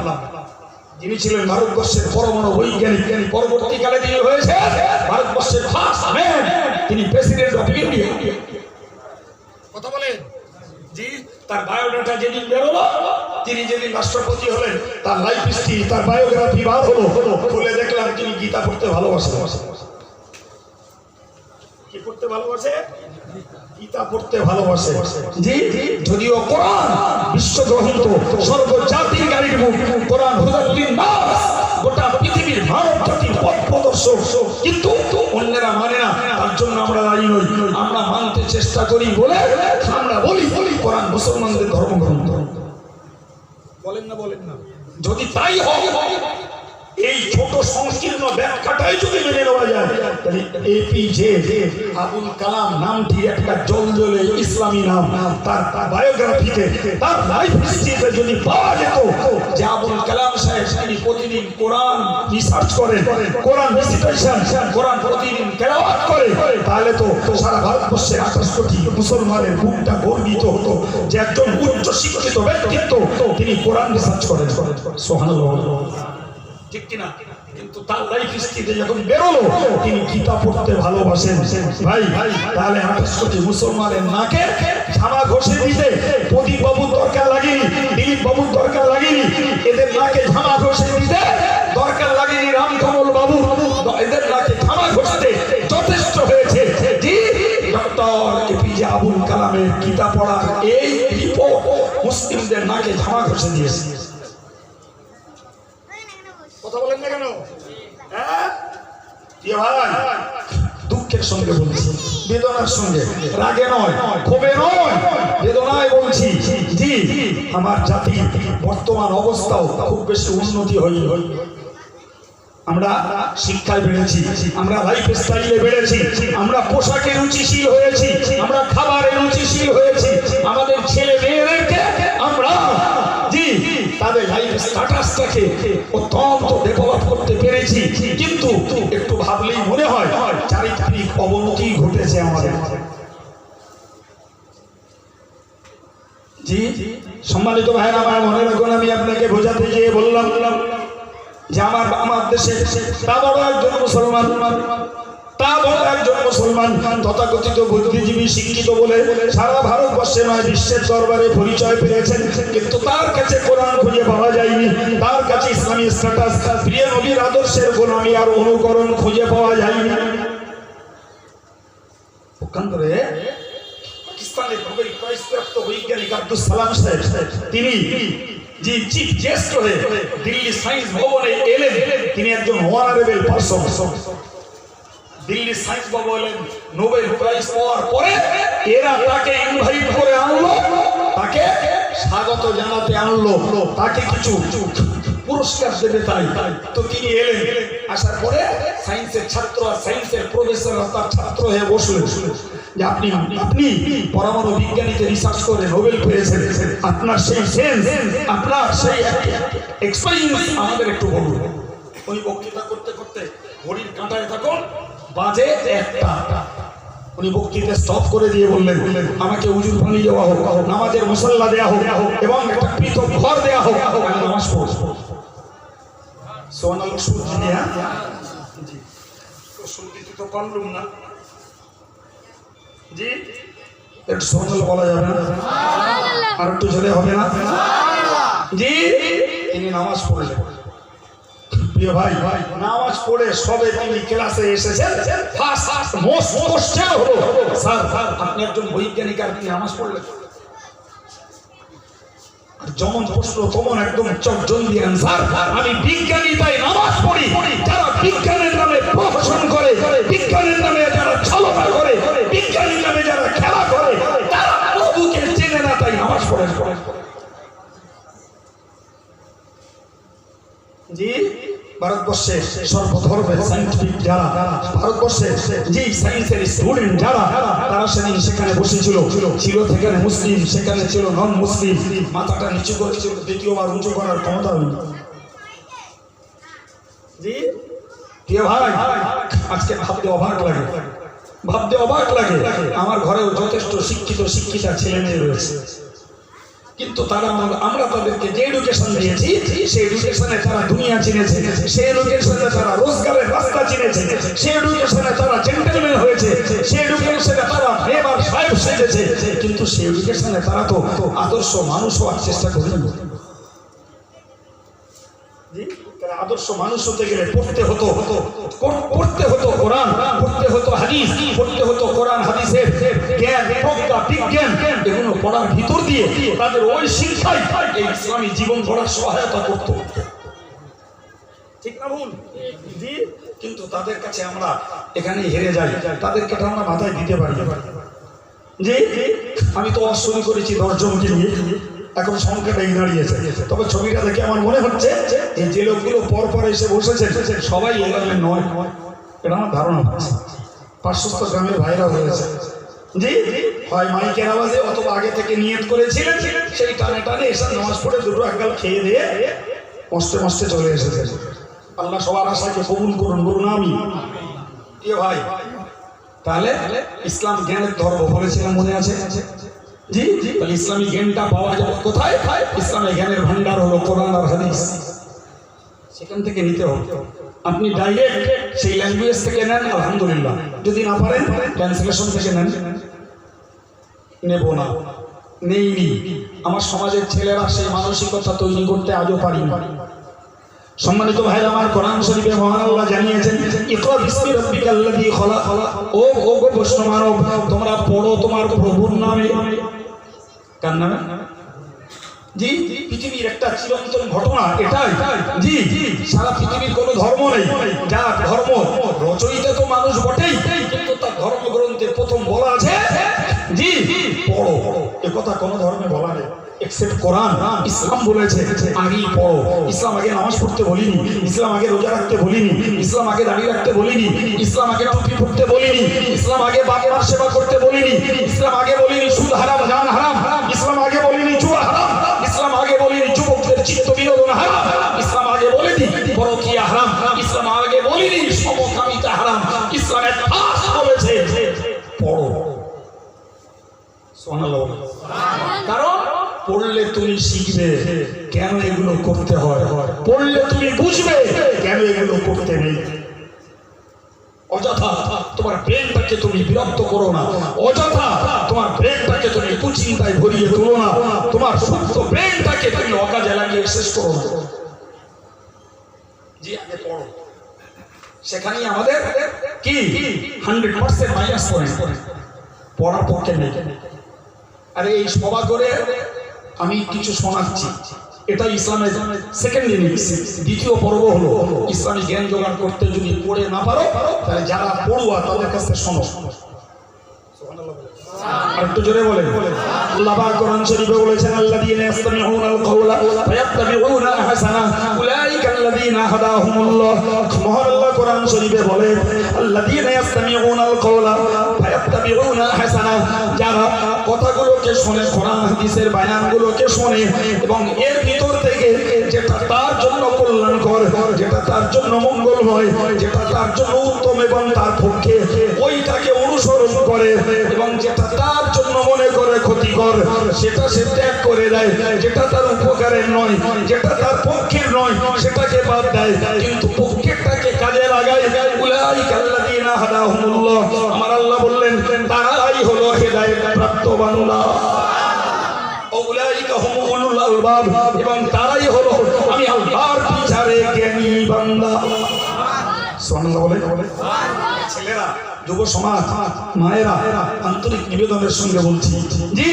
S1: যিনি ছিলেন ভারতবর্ষের পরমাণু বৈজ্ঞানিক। পরবর্তীকালে তিনি হয়েছে ভারতবর্ষের ফার্স্ট ম্যান, তিনি প্রেসিডেন্ট অফ ইন্ডিয়া। কথা বলেন। জি তার বায়োডাটা যেদিন বেরোলো, তিনি যেদিন রাষ্ট্রপতি হলেন, তার লাইফ হিস্ট্রি, তার বায়োগ্রাফি বার হলো, খুলে দেখলাম তিনি গীতা পড়তে ভালোবাসে। কি পড়তে ভালোবাসে? গীতা পড়তে ভালোবাসে। জি যদিও কোরআন বিশ্বগ্রন্থ, সর্বজাতির গাড়ির মুখ, কোরআন হুদাল লিন্নাস, গোটা পৃথিবীর মানব জাতির পথ প্রদর্শক, কিন্তু অন্যেরা মানে না, তার জন্য আমরা দায়ী নই। আমরা মানতে চেষ্টা করি বলে আমরা বলি কোরআন মুসলমানদের ধর্মগ্রন্থ। বলেন না? বলেন না? যদি তাই হয়, এই ছোট সংকীর্ণ ব্যাখ্যাটাই যদি মেনে নেওয়া যায়, তাহলে এপিজে আবুল কালাম নামটি একটা জলজলে ইসলামী নাম। তার বায়োগ্রাফিতে, তার লাইফ হিস্ট্রিতে যদি পাওয়া যেত যে আবুল কালাম সাহেব তিনি প্রতিদিন কোরআন রিসার্চ করেন, কোরআন রিসাইটেশন, কোরআন প্রতিদিন তেলাওয়াত করে, তাহলে তো সারা ভারতবর্ষের 28 কোটি মুসলমানের বুকটা গর্বিত হতো যে একজন উচ্চ শিক্ষিত ব্যক্তিত্ব তিনি কোরআন রিসার্চ করেন। সুবহানাল্লাহ, ঠিক কিনা? কিন্তু তার লাইফ হিস্ট্রিতে যখন বেরোলো তিনি গীতা পড়তে ভালোবাসেন, ভাই তাহলে 28 কোটি মুসলমানের নাকে ঝামা ঘষে দিতে প্রদীপ বাবুর দরকার লাগেনি, দিলীপ বাবুর দরকার লাগেনি, এদের নাকে ঝামা ঘষে দিতে দরকার লাগেনি রামকমল বাবু, এদের নাকে ঝামা ঘষতে যথেষ্ট হয়েছে জি ডক্টর এপিজে আবুল কালামের গীতা পড়ার এই রিপোর্ট মুসলিমদের নাকে ঝামা ঘষে দিয়েছে। কথা বলেন না কেন? হ্যাঁ ভাই, দুঃখের সঙ্গে বলছি, বেদনার সঙ্গে, রাগে নয়, ক্ষোভে নয়, বেদনায় বলছি। জি, আমার জাতি বর্তমান অবস্থাও খুব বেশি উন্নতি হয়নি। আমরা শিক্ষায় বেড়েছি, আমরা লাইফ স্টাইলে বেড়েছি, আমরা পোশাকে রুচিশীল হয়েছি, আমরা খাবারে রুচিশীল হয়েছি, আমাদের ছেলে মেয়েদেরকে আমরা জি তাদের লাইফ স্ট্যাটাসটাকে অত্যন্ত ডেভেলপ করতে পেরেছি। কিন্তু একটু ভাবলেই মনে হয় চারিত্রিক অবনতি ঘটেছে আমাদের। জি সম্মানিত ভাইরা আমার, মনে রাখুন আমি আপনাকে বোঝাতে গিয়ে বললাম যে আমার দেশে তা বড় একজন মুসলমান, তথাকথিত বুদ্ধিজীবী শিক্ষিত বলে সারা ভারতবর্ষে নয় বিশ্বের দরবারে পরিচয় পেয়েছেন, কিন্তু তার কাছে কোরআন খুঁজে পাওয়া যায়নি, তার কাছে ইসলামী স্ট্যাটাস, প্রিয় নবীর আদর্শের গোলামি আর অনুকরণ খুঁজে পাওয়া যায়নি। পক্ষান্তরে পাকিস্তানের নোবেল প্রাইজপ্রাপ্ত বৈজ্ঞানিক আব্দুল সালাম সাহেব তিনি জি চিফ গেস্ট হয়ে দিল্লি সায়েন্স ভবনে এলেন। তিনি একজন অনারেবল পারসন। দিল্লি সায়েন্স ভবনে নোবেল প্রাইজ পাওয়ার পরে এরা তাকে ইনভাইট করে আনলো, তাকে স্বাগত জানাতে আনলো, তাকে কিছু পুরস্কার দেবে তাই। তো তিনি এলেন, আসার পরে সায়েন্সের ছাত্র আর সায়েন্সের প্রফেসর তার ছাত্র হয়ে বসলেন যে আপনি পরমাণু বিজ্ঞানীতে রিসার্চ করে নোবেল পেয়েছেন, আপনার সেই সেন্স, আপনার সেই এক্সপেরিয়েন্স আমাদের একটু বলুন। উনি বক্তৃতা করতে করতে ঘড়ির কাঁটায় তখন বাজে 1টা। উনি বক্তৃতা স্টপ করে দিয়ে বললেন আমাকে উজুর পানি দেওয়া হোক, নামাজের মুসাল্লা দেওয়া হোক এবং একটা পৃথক ঘর দেওয়া হোক, আমি নামাজ পড়ব। সোনাল সুজি জি তো সুজি তো পারলুম না জি, একটু সোনাল বলা যাবে না, আর একটু জোরে হবে না জি। তিনি নামাজ পড়লেন। প্রিয় ভাই, নামাজ পড়ে সবে তিনি ক্লাসে এসেছেন, ফার্স্ট মোস্ট কোশ্চেন হলো স্যার আপনি একজন বৈজ্ঞানিক আর আপনি নামাজ পড়লেন? যেমন প্রশ্ন তেমন একদম চটজলদি অ্যান্সার, আমি বিজ্ঞানী তাই নামাজ পড়ি। যারা বিজ্ঞানের নামে প্রহসন করে, বিজ্ঞানের নামে যারা ছলনা করে, বিজ্ঞানের নামে যারা খেলা করে, তারা প্রভুকে চেনে না তাই নামাজ পড়ে। জি ভারতবর্ষে সর্বধর্মের সায়েন্টিফিক যারা, ভারতবর্ষে যে সায়েন্সের স্টুডেন্ট যারা, তারা সেদিন সেখানে বসেছিল, ছিল সেখানে মুসলিম, সেখানে ছিল নন মুসলিম, মাথাটা নিচু করেছিল, দ্বিতীয়বার উঁচু করার ক্ষমতা হয়নি। জি প্রিয় ভাই, আজকে ভাবতে অবাক লাগে, আমার ঘরেও যথেষ্ট শিক্ষিতা ছেলে মেয়ে রয়েছে, কিন্তু তারা আমরা তাদেরকে যে এডুকেশন দিয়েছি সেই এডুকেশনে তারা দুনিয়া চিনেছে, সেই এডুকেশনে তারা রোজগারের রাস্তা চিনেছে, সেই এডুকেশনে তারা জেন্টলম্যান হয়েছে, সেই এডুকেশনে তারা মেবার সাহেব সেজেছে, কিন্তু সেই এডুকেশনে তারা তো আদর্শ মানুষ হওয়ার চেষ্টা করেন। আদর্শ মানুষ হতে গেলে পড়তে হতো কোরআন, পড়তে হতো হাদিস, পড়তে হতো কোরআন হাদিসের জ্ঞান, প্রজ্ঞা, বিজ্ঞান, এগুলো পড়ার ভিতর দিয়ে তাদের ওই শিক্ষায় এই ইসলামী জীবন গড়ার সহায়তা করতো। ঠিক না ভুল? জি। কিন্তু তাদের কাছে আমরা এখানে হেরে যাই, তাদেরকে আমরা মাথায় দিতে পারি। জি আমি তো অশ্বনী করেছি 10 জনকে নিয়ে, এখন সংখ্যাটাই দাঁড়িয়েছে। তবে ছবিটা দেখে আমার মনে হচ্ছে এই যে লোকগুলো পর এসে বসেছেন সবাই এলাকায় নয়, এটা আমার ধারণা হচ্ছে। পার্শ্বস্থ গ্রামের ভাইরা হয়েছে। জি হয় মাইকের আওয়াজে অথবা আগে থেকে নিয়ত করেছিলেন, সেই টানে এসে নামাজ পড়ে দুটো একগাল খেয়ে দিয়ে মস্তে চলে এসেছে। আল্লাহ সবার আশাকে কবুল করুন, বলুন আমি। ভাই তাহলে ইসলাম জ্ঞানের ধর্ম বলেছিলাম, মনে আছে? জি তাহলে ইসলামী জ্ঞানটা পাওয়া যাবে কোথায়? ইসলামী জ্ঞানের ভান্ডার হলো কোরআন আর হাদিস, সেখান থেকে নিতে হবে। আপনি ডাইরেক্ট সেই ল্যাঙ্গুয়েজ থেকে নেন, আলহামদুলিল্লাহ। যদি না পারেন ট্রান্সলেশন থেকে নেন। নেব না, নেইনি। আমার সমাজের ছেলেরা সেই মানসিকতা তৈরি করতে আজও পারিনি। সম্মানিত ভাইরা আমার, কোরআন শরীফে মহান আল্লাহ জানিয়েছেন ইকরা বিসমি রাব্বিকাল্লাযী খলাক। ও গো বৈষ্ণব মানব, তোমরা পড়ো তোমার প্রভুর নামে। কার নামে? জি পৃথিবীর একটা চিরন্তন ঘটনা এটাই। জি সারা পৃথিবীর কোনো ধর্ম নেই যার ধর্ম রচয়িতা তো মানুষ বটেই, কিন্তু তার একথা কোন ধর্মে বলা নেই এক্সেপ্ট কোরআন। ইসলাম বলেছে আগেই পড়ো। ইসলাম আগে নামাজ পড়তে বলিনি, ইসলাম আগে রোজা রাখতে বলিনি, ইসলাম আগে দাড়ি রাখতে বলিনি, ইসলাম আগে টুপি পরতে বলিনি, ইসলাম আগে বাপ মার সেবা করতে বলিনি, ইসলাম আগে বলিনি সুদ হারাম জান হারাম, ইসলাম আগে বলিনি জুয়া হারাম, ইসলাম আগে বলিনি যুবকদের চিত্ত বিনোদন হারাম, ইসলাম আগে বলিনি পরকীয়া হারাম, ইসলাম আগে বলিনি সমকামিতা হারাম। ইসলাম এক পাঁচ বলেছে পড়ো। সুবহানাল্লাহ। কারণ পড়লে তুমি শিখবে কেন এগুলো করতে হয়, পড়লে তুমি বুঝবে কেন এগুলো করতে নেই। অযথা তোমার ব্রেনটাকে তুমি বিরক্ত করো না, অযথা তোমার ব্রেনটাকে তুমি কুচিন্তায় ভরিয়ে তুলো না, তোমার সুস্থ ব্রেনটাকে তুমি অকাজে লাগিয়ে শেষ করো না। জি আগে পড়ো, সেখানেই আমাদের কি 100% মাইনাস পয়েন্ট পড়ার পক্ষে নেই। আরে এই সভা করে আমি কিছু শোনাচ্ছি, এটা ইসলামের সেকেন্ড ইনিংস, দ্বিতীয় পর্ব হলো ইসলামী জ্ঞান জোগাড় করতে যদি পড়ে না পারো তাহলে যারা পড়ুয়া তাদের কাছে শোনো। আরেকটু জোরে বলেন। আল্লাহ পাক কোরআন শরীফে বলেছেন আল্লাযীনা ইয়াসতামিউনাল কাওলা ফায়াত্তাবিউনা আহসানা উলাইকাল্লাযীনা হাদাহুমুল্লাহ। মহান আল্লাহ কোরআন শরীফে বলেন আল্লাযীনা ইয়াসতামিউনাল কাওলা ফায়াত্তাবিউনা আহসানা, যারা কথাগুলোকে শুনে, কোরআন হাদিসের বয়ানগুলোকে শুনে এবং এর ভিতর থেকে যেটা তার জন্য কল্যাণকর, যেটা তার জন্য মঙ্গলময়, যেটা তার জন্য উত্তম এবং তার পক্ষে ওইটাকে অনুসরণ করে এবং যেটা তার জন্য মনে করে ক্ষতিকর সেটা সে ত্যাগ করে দেয়, যেটা তার উপকারের নয়, যেটা তার পক্ষের নয় সেটাকে বাদ দেয়, কিন্তু পক্ষেরটাকে কাজে লাগায়। উলাইকাল্লাযীনা হাদাহুমুল্লাহ, আমার আল্লাহ বললেন তারাই হলো হেদায়েত প্রাপ্ত বান্দা। উলাইকা হুমুল উলুল আলবাব, এবং তারাই হলো আমি আল্লাহর বিচারে জ্ঞানী বান্দা। সুবহানাল্লাহ বলে। ছেলেরা, যুব সমাজ, মায়েরা, আন্তরিক নিবেদনের সঙ্গে বলছি, জি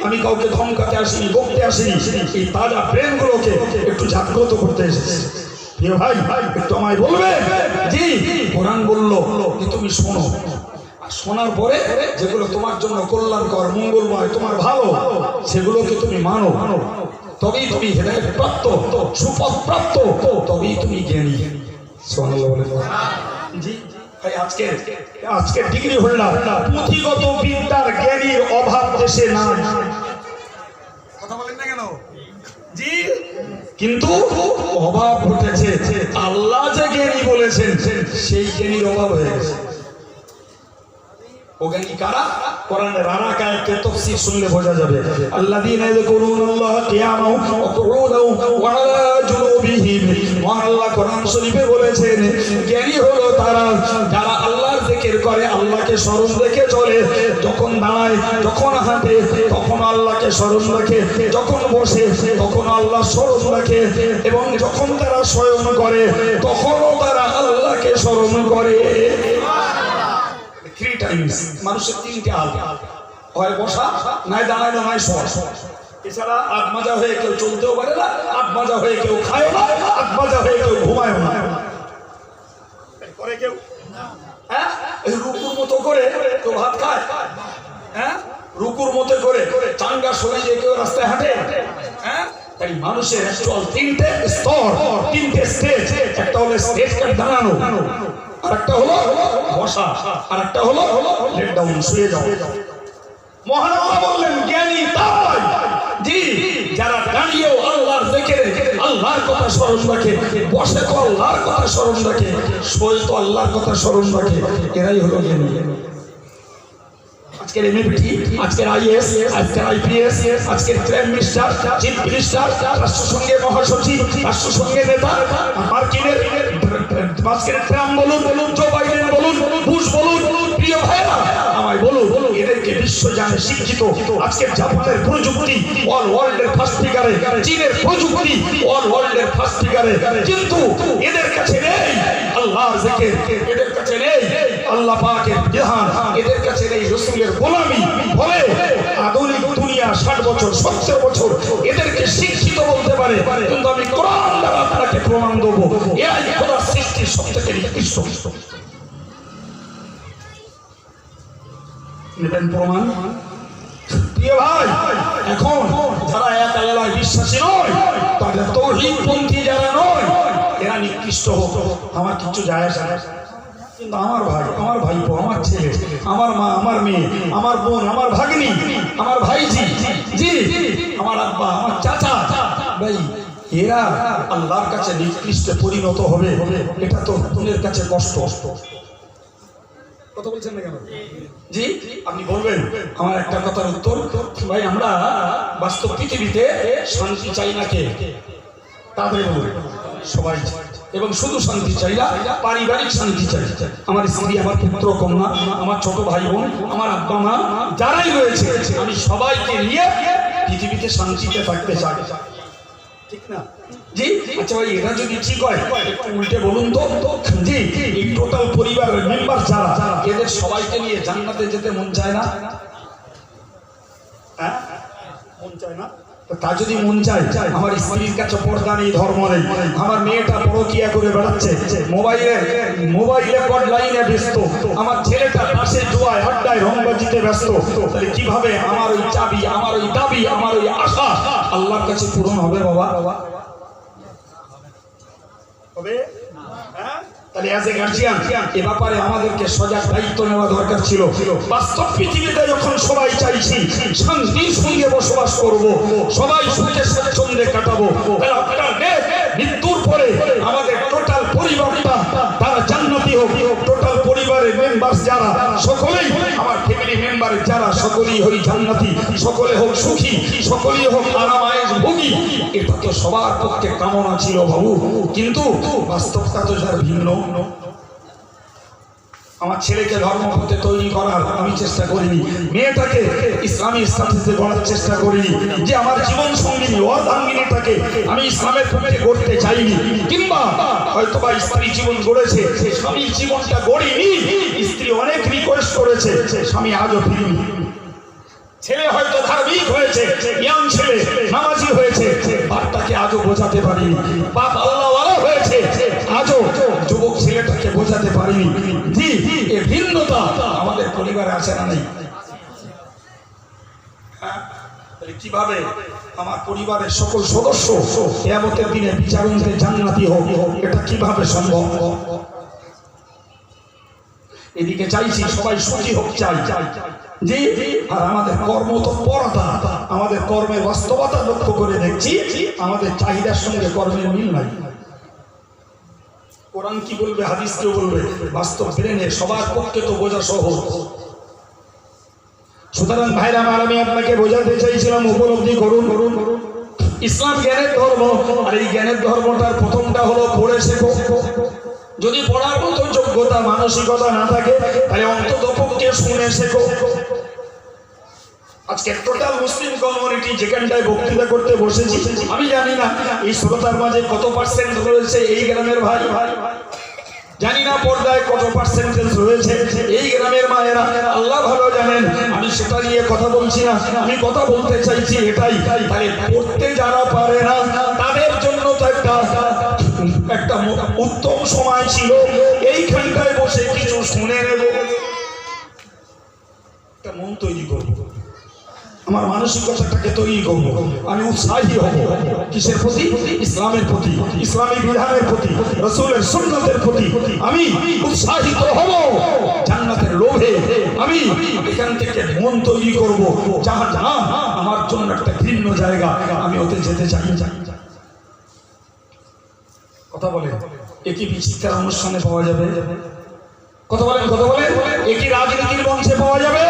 S1: আমি কাউকে ধমকাতে আসিনি, বকতে আসিনি, এই তাজা ব্রেনগুলোকে একটু জাগ্রত করতে এসেছি। প্রিয় ভাই, একটু আমায় বলবে, জি কোরআন বললো যে তুমি শোনো, আর শোনার পরে যেগুলো তোমার জন্য কল্যাণকর, মঙ্গলময়, তোমার ভালো, সেগুলোকে তুমি মানো, তবেই তুমি হেদায়েত প্রাপ্ত, সুপথ প্রাপ্ত, তবেই তুমি জ্ঞানী। সুবহানাল্লাহ বলে। জি ভাই, আজকে ডিগ্রি হোল্ডার, পুঁথিগত বিদ্যার জ্ঞানীর অভাব দেশে নাই। কথা বলেন না কেন? জি, কিন্তু অভাব ঘটেছে, আল্লাহ যে জ্ঞানী বলেছেন সেই জ্ঞানীর অভাব হয়ে গেছে। ও জ্ঞানী কারা? কোরআনের আর এক আয়াতের তাফসীর শুনলে বোঝা যাবে। আল্লাযীনা ইয়াযকুরুনাল্লাহ কিয়ামান ওয়া কুউদান ওয়া আলা জুনুবিহিম। আল্লাহ কোরআন শরীফে বলেছেন জ্ঞানী হলো তারা যারা আল্লাহর জিকির করে, আল্লাহকে স্মরণ রেখে চলে, যখন দাঁড়ায়, যখন হাঁটে তখন আল্লাহকে স্মরণ রাখে, যখন বসে তখন আল্লাহ স্মরণ রাখে, এবং যখন তারা শয়ন করে তখনও তারা আল্লাহকে স্মরণ করে। থ্রি টাইমস মানুষের তিনটে হাল, হয় বসা, নাই দাঁড়ানো, নাই শোয়া। এছাড়া আট মাজা হয়ে কেউ চলতেও পারে না, আট মাজা হয়ে কেউ খায় না, আট মাজা হয়ে কেউ ঘুমায় না। করে কেউ হ্যাঁ রুকুর মতো করে কেউ ভাত খায়, হ্যাঁ রুকুর মতো করে চাঙ্গা শরীরে কেউ রাস্তায় হাঁটে। হ্যাঁ তাই মানুষের চল তিনটে স্তর, তিনটে স্টেজ। একটা হলো স্টেজ কাট দাঁড়ানো, আর একটা হলো বসা, আর একটা হলো লেট ডাউন, শুয়ে যাও। মহান আল্লাহ বললেন জ্ঞানী তাই, জি যারা দাঁড়িয়েও আল্লাহর জিকিরে আল্লাহর কথা স্মরণ রাখে, বসে তো আল্লাহর কথা স্মরণ রাখে, শোয় তো আল্লাহর কথা স্মরণ রাখে, এরাই হলো জ্ঞানী। আজকের এমএপিটি, আজকের আইএস, আজকের আইপিএস, আজকের প্রাইম মিনিস্টার, চিফ মিনিস্টার, রাষ্ট্রসংঘের মহাসচিব, রাষ্ট্রসংঘের নেতা, মার্কিনের আজকের ট্রাম্প বলুন, জো বাইডেন বলুন, বুশ বলুন, প্রিয় ভাইরা আমায় বলুন, এদেরকে বিশ্ব জানে শিক্ষিত। আজকের জাপানের প্রযুক্তি অল ওয়ার্ল্ডের ফার্স্ট ফিগারে, চীনের প্রযুক্তি অল ওয়ার্ল্ডের ফার্স্ট ফিগারে, কিন্তু এদের কাছে নেই আল্লাহর জিকির, এদের কাছে নেই আল্লাহ পাকের বিধান, এদের কাছে নেই রাসূলের গোলামি। বলে আধুনিক দুনিয়া 60 বছর 70 বছর এদেরকে শিক্ষিত বলতে পারে, কিন্তু আমি কোরআন দ্বারা আপনাকে প্রমাণ দেবো এরাই খোদার সৃষ্টির সবথেকে নিকৃষ্ট। নেবেন প্রমাণ? প্রিয় ভাই, এখন যারা এক আল্লাহয় বিশ্বাসী নয়, তাদের তাওহীদপন্থী যারা নয়, এরা নিকৃষ্ট হোক, আমার কিছু যায় আসে না। কিন্তু আমার ভাই, আমার ভাইপো, আমার ছেলে, আমার মা, আমার মেয়ে, আমার বোন, আমার ভাগ্নি, আমার ভাইজি, জি, আমার আব্বা, আমার চাচা, ভাই, এরা আল্লাহর কাছে নিকৃষ্টে পরিণত হবে, এটা তো মনের কাছে কষ্ট। কথা বলছেন না কেন? জি, আপনি বলবেন। আমার একটা কথার উত্তর, ভাই, আমরা বাস্তব পৃথিবীতে শান্তি চাই না কে? তাদের সবাই, এবং শুধু শান্তি চাই না, পারিবারিক শান্তি চাই। আমার স্ত্রী, আমার পুত্র কন্যা, আমার ছোট ভাই বোন, আমার আব্বা মা যারাই রয়েছে, আমি সবাইকে নিয়ে পৃথিবীতে শান্তিতে থাকতে চাই, ঠিক না? জি, আচ্ছা ভাই, এটা যদি ঠিক হয় একটু উল্টে বলুন তো, জি, এই টোটাল পরিবারের মেম্বার যারা, এদের সবাইকে নিয়ে জান্নাতে যেতে মন চায় না? হ্যাঁ, মন চায় না? তা যদি মন চায়, আমার স্ত্রীর কাছে পর্দা নেই, ধর্ম নেই, আমার মেয়েটা পরকিয়া করে বেড়াচ্ছে, মোবাইলে অনলাইনে ব্যস্ত, আমার ছেলেটা পাশে জুয়ায় আড্ডায় রংবাজিতে ব্যস্ত, তাহলে কিভাবে আমার ওই চাবি, আমার ওই দাবি, আমার ওই আশা আল্লাহর কাছে পূরণ হবে? বাবা হবে? হ্যাঁ, তাহলে অ্যাজ এ গার্জিয়ান এ ব্যাপারে আমাদেরকে সজাগ দায়িত্ব নেওয়া দরকার ছিল। বাস্তব পৃথিবীতে যখন সবাই চাইছি শান্তির সঙ্গে বসবাস করব, সবাই সুখে স্বাচ্ছন্দ্যে কাটাবো, তাহলে আপনার মৃত্যুর পরে আমাদের টোটাল পরিবারটা তারা জান্নাতি হোক, টোটাল পরিবারের মেম্বার যারা সকলেই, আমার ফ্যামিলি মেম্বার যারা সকলেই হই জান্নাতি, সকলে হোক সুখী, সকলেই হোক আরামায়েশ ভোগী, এটা তো সবার পক্ষে কামনা ছিল বাবু। কিন্তু বাস্তবতা তো যার ভিন্ন। আমার ছেলেকে ধর্ম পথে তৈরি করার আমি চেষ্টা করিনি, মেয়েটাকে ইসলামের সাথে গড়ার চেষ্টা করিনি, যে আমার জীবন সঙ্গিনী অর্ধাঙ্গিনীটাকে আমি ইসলামের পক্ষে গড়তে চাইনি, কিংবা হয়তো বা স্ত্রী জীবন গড়েছে, স্বামীর জীবনটা গড়িনি, স্ত্রী অনেক রিকোয়েস্ট করেছে, স্বামী আজও ফিরিনি। ছেলে হয়তো ধার্মিক হয়েছে, ইয়াং ছেলে নামাজি হয়েছে, বাপটাকে আজও বোঝাতে পারিনি, বাপ আল্লাহওয়ালা হয়েছে, আজও যুবক ছেলেটাকে বোঝাতে পারিনি। জি, এই ভিন্নতা আমাদের পরিবারে আছে না নেই? কিভাবে আমার পরিবারের সকল সদস্য কিয়ামতের দিনে বিচারকে জান্নাতি হবে, এটা কিভাবে সম্ভব? এদিকে চাইছি সবাই সুখী হোক, চাই, জি, আর আমাদের কর্ম তো পরতা, আমাদের কর্মের বাস্তবতা লক্ষ্য করে দেখছি আমাদের চাহিদার সঙ্গে কর্মের মিল নাই। কোরআন কি বলবে, হাদিস কি বলবে, বাস্তব ব্রেনে সবার পক্ষে তো বোঝা সহজ। সুতরাং ভাইরা আমার, আমি আপনাকে বোঝাতে চাইছিলাম, উপলব্ধি করুন, ইসলাম জ্ঞানের ধর্ম, আর এই জ্ঞানের ধর্মটার প্রথমটা হলো পড়ে শেখো। যদি পড়ার মতো যোগ্যতা মানসিকতা না থাকে, তাহলে অন্তত পক্ষে শুনে শেখো। আজকে টোটাল মুসলিম কমিউনিটি যেখানটায় বক্তৃতা করতে বসেছি, আমি জানি না এই শ্রোতার মাঝে কত পার্সেন্ট রয়েছে এই গ্রামের ভাই, জানি না পর্দায় কত পার্সেন্টেজ রয়েছে এই গ্রামের মায়েরা, আল্লাহ ভালো জানেন। আমি সেটা নিয়ে কথা বলছি না, আমি কথা বলতে চাইছি এটাই, তাহলে পড়তে যারা পারে না তাদের জন্য তো একটা উত্তম সময় ছিল এইখানটায় বসে কিছু শুনে নেব, একটা মন তৈরি করব, আমার মানসিকতাটাকে তৈরি করবো, আমি উৎসাহী হব কিসের প্রতি? ইসলামের প্রতি, ইসলামী বিধানের প্রতি, রাসূলের সুন্নাতের প্রতি আমি উৎসাহিত হব। জান্নাতের লোভে আমি এখান থেকে মন তৈরি করব, জাহান্নাম আমার জন্য একটা ঘৃণ্য জায়গা, আমি ওতে যেতে চাই। কথা বলে একই বিচিত্র অনুষ্ঠানে পাওয়া যাবে, কথা বলেন, একই রাজনীতির মঞ্চে পাওয়া যাবে,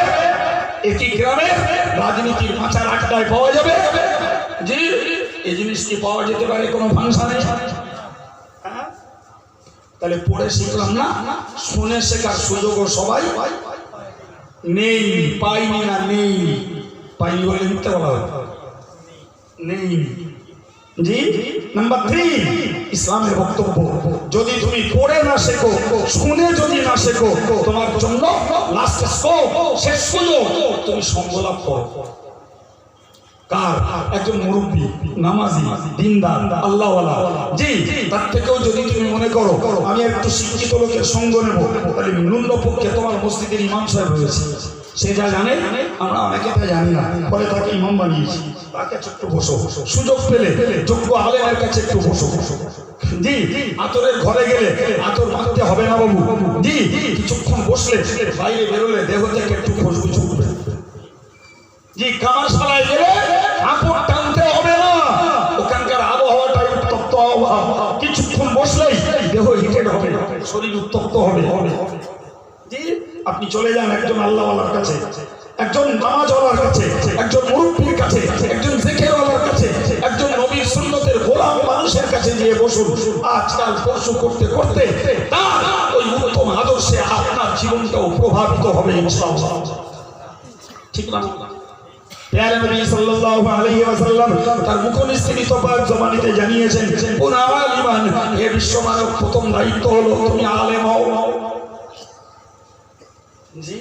S1: একই গ্রামে রাজনীতির মাচার আড্ডায় পাওয়া যাবে। জি, এই জিনিস কি পাওয়া যেতে পারে কোনো ফাংশনে? তাহলে পড়ে শিখলাম না, শুনে শেখার সুযোগও সবাই নেই, পাইনি না, নেই, পাইনি বলে মিথ্যা বলা হয়, নেই। জি, নাম্বার 3, ইসলামের বক্তব্য যদি তুমি পড়ে না শেখো, শুনে যদি না শেখো, তোমার জন্য লাস্ট স্কোপ, শেষ সুযোগ, তুমি সঙ্গ লাভ করো। কার? একজন মুরব্বী, নামাজি, দিনদার, আল্লাহওয়ালা। জি, তার থেকেও যদি তুমি মনে করো আমি একটু শিক্ষিত লোকের সঙ্গ নেব, তাহলে ন্যূনপক্ষে তোমার মসজিদের ইমাম সাহেব রয়েছে, সে যা জানে আমরা অনেকে তা জানি না, পরে তাকে ইমাম বানিয়েছি। তাকে একটু বসো, সুযোগ পেলে যোগ্য আলেমের কাছে একটু বসো। জি, আতরের ঘরে গেলে আতর মাখতে হবে না বাবু। জি, কিছুক্ষণ বসলে বাইরে বেরোলে দেহ থেকে একটু খুশবু ছুটবে। জি, কামারশালায় গেলে কাপড় টানতে হবে না, ওখানকার আবহাওয়াটা উত্তপ্ত আবহাওয়া, কিছুক্ষণ বসলেই দেহ হিটেড হবে, শরীর উত্তপ্ত হবে। জি, আপনি চলে যান একজন আল্লাহওয়ালার কাছে, একজন নামাজওয়ালার কাছে, একজন মুরব্বির কাছে, একজন জিকিরওয়ালার কাছে, একজন নবীর সুন্নতের গোলাম মানুষের কাছে গিয়ে বসুন। আজকাল পরশু করতে করতে তার ওই উত্তম আদর্শে আপনার জীবনটাও প্রভাবিত হবে ইনশাআল্লাহ। ঠিক না? প্যারে নবী সাল্লাল্লাহু আলাইহি ওয়াসাল্লাম তার মুখনিসৃত পাক জবানিতে জানিয়েছেন, কোন আলিমান, হে বিশ্বমানব প্রথম দায়িত্ব হলো তুমি আলেম হও। জি,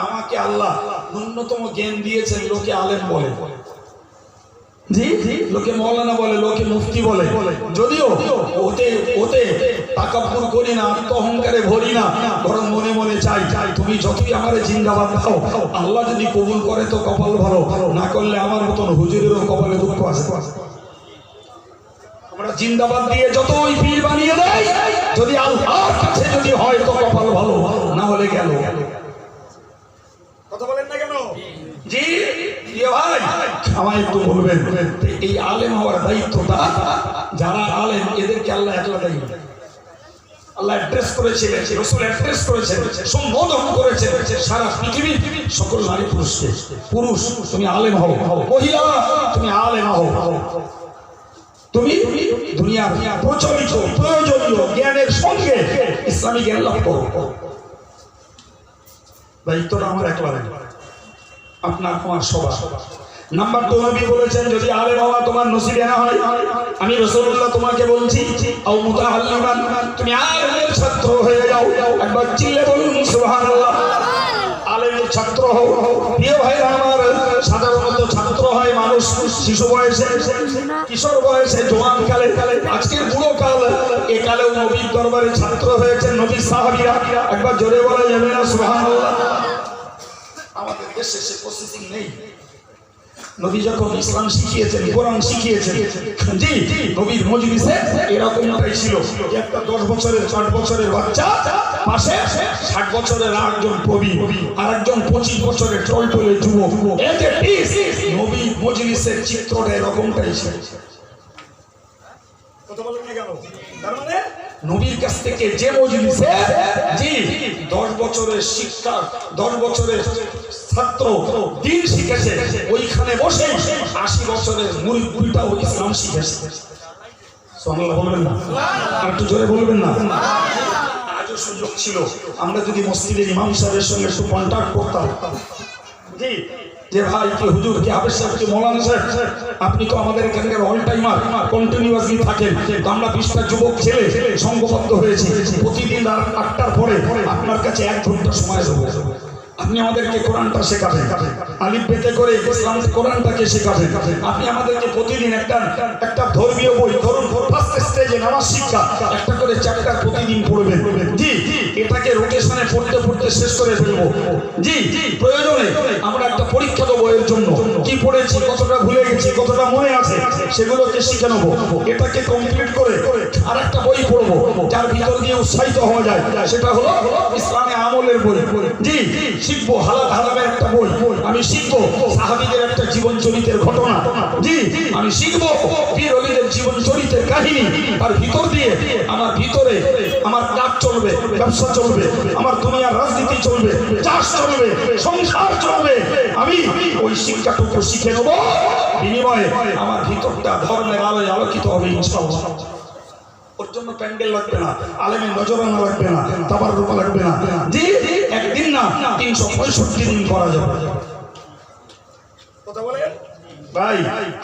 S1: আমাকে আল্লাহ ন্যূনতম জ্ঞান দিয়েছেন, লোকে আলেম বলে। জি, লোকে মৌলানা বলে, লোকে মুফতি বলে। যদিও ওতে তাকাব্বুর করি না, আত্মঅহংকারে ভরি না, বরং মনে মনে চাই তুমি যতই আমারে জিন্দাবাদ দাও, আল্লাহ যদি কবুল করে তো কপাল ভালো, না করলে আমার মতন হুজুরেরও কপালে দুঃখ আছে। আমরা জিন্দাবাদ দিয়ে যতই পীর বানিয়ে দেয়, যদি আল্লাহর কাছে যদি হয় তো কপাল ভালো, না হলে গেল। কথা বলেন না কেন? জি ভাই, আমায় একটু বলবেন, এই আলেম হওয়ার দায়িত্বটা যারা আলেম এদেরকে আল্লাহ একলা দেয়। আল্লাহ অ্যাড্রেস করেছিলেন, রাসূল অ্যাড্রেস করেছেন, সম্বোধন করেছেন সারা পৃথিবীর সকল নারী পুরুষকে। পুরুষ তুমি আলেম হও, মহিলা তুমি আলেম হও, তুমি দুনিয়ার প্রচলিত প্রয়োজনীয় জ্ঞানের সঙ্গে ইসলামী জ্ঞান লাভ করো। দায়িত্বটা আমার একলা নেই, আপনার আমার সবার। নাম্বার 2 নবী বলেছেন, যদি আলেম হওয়া তোমার নসিবে না হয়, আমি রাসূলুল্লাহ তোমাকে বলছি, আও মুতাআল্লিমান, তুমি আলেমের ছাত্র হয়ে যাও। একবার চিল্লে বলুন সুবহানাল্লাহ। আলেমের ছাত্র হও। প্রিয় ভাইরা আমার, সাধারণত ছাত্র হয় মানুষ শিশু বয়সে, কিশোর বয়সে, জওয়ান কালে, আজকের বুড়ো কাল, এ কালেও নবীর দরবারে ছাত্র হয়েছেন নবীর সাহাবীরা। একবার জোরে বলা যাবে না সুবহানাল্লাহ? আমাদের দেশে সে প্রসেসিং নেই। নবী যখন ইসলাম শিখিয়েছেন, কোরআন শিখিয়েছেন, জি, নবীর মজলিসে এরকমটাই ছিল। একটা 10 বছরের 8 বছরের বাচ্চা পাশে 60 বছরের আরেকজন প্রবীণ, আরেকজন 25 বছরের টলটলে যুবক। নবীর মজলিসের চিত্রটা এরকমটাই ছিল। কথা বলেন না কেন? তার মানে নবীর কাছ থেকে যে মজলিসে জি 10 বছরের শিক্ষা, 10 বছরের ছাত্র দিন শিখেছে, ওইখানে বসে 80 বছরের মুরিদটাও ইসলাম শিখেছে। সুবহানাল্লাহ বলবেন না? আর একটু জোরে বলবেন না? আজও সুযোগ ছিল আমরা যদি মসজিদের ইমাম সাহেবের সঙ্গে একটু কন্টাক্ট করতাম, জি, যে ভাই কি হুজুর কি হাফেজ সাহেব কি মৌলানা সাহেব, আপনি তো আমাদের এখানকার অল টাইমার, কন্টিনিউয়াসলি থাকেন, তো আমরা 20টা যুবক ছেলে সংঘবদ্ধ হয়েছি, প্রতিদিন রাত 8টার পরে আপনার কাছে 1 ঘন্টা সময় দেবো, আপনি আমাদেরকে কোরআনটা শেখাবেন, আলিফ বেতে করে ইসলাম কোরআনটাকে শেখাবেন। আপনি আমাদেরকে প্রতিদিন একটা ধর্মীয় বই, ধরুন ফার্স্ট স্টেজে নামাজ শিক্ষা, একটা করে চ্যাপ্টার প্রতিদিন পড়বেন। জি, এটাকে রোটেশনে পড়তে পড়তে শেষ করে ফেলবো। জি, প্রয়োজনে আমরা একটা পরীক্ষা দেবো এর জন্য, কি পড়েছি, কতটা ভুলে গেছি, কতটা মনে আছে, সেগুলোকে শিখে নেবো। এটাকে কমপ্লিট করে আর একটা বই পড়বো, যার ভিতর দিয়ে উৎসাহিত হওয়া যায়, সেটা হলো ইসলামে আমলের বই। জি, শিখবো হালাল হারামের একটা বই, আমি শিখবো সাহাবীদের একটা জীবন চরিত্রের ঘটনা, জি, আমি শিখবো পীর ওলিদের জীবন চরিত্রের কাহিনী। তার ভিতর দিয়ে আমার ভিতরে আমার কাজ চলবে, ব্যবসা চলবে, আমার দুনিয়ার রাজনীতি চলবে, চাষ চলবে, সংসার চলবে। আমি ওই শিক্ষাটুকু শিখে নেব, বিনিময়ে আমার ভিতরটা ধর্মের আলোয় আলোকিত হবে ইনশাআল্লাহ। ওর জন্য প্যান্ডেল লাগবে না, আলেমের নজরানা লাগবে না, তাবাররুক লাগবে না। জি, একদিন না 365 দিন করা যাবে। কথা বলে ভাই,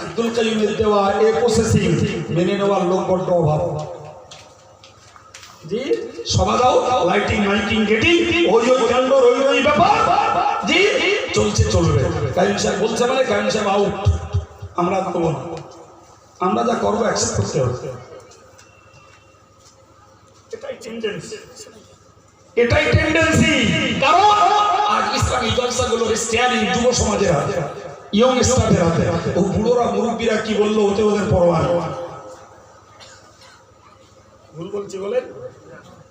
S1: আব্দুল কাইয়ুমের দেওয়া এই প্রসেসিং মেনে নেওয়ার লোক বড় অভাব। জি, সভা দাও, লাইটিং মাইকিং গেটিং, ওই কাণ্ড রই ব্যাপার, জি, চলছে চলবে। কাইয়ুম সাহেব বলছে মানে কাইয়ুম সাহেব আউট, আমরা করবো না, আমরা যা করবো অ্যাকসেপ্ট করতে হবে। এটাই টেন্ডেন্সি। কারণ আজ ইসলামী জলসাগুলোর স্টিয়ারিং যুব সমাজের হাতে, ইয়ং স্টাফের হাতে। ও বুড়োরা মুরব্বীরা কি বললো ওতে ওদের পরোয়া নেই। ভুল বলছি বলেন?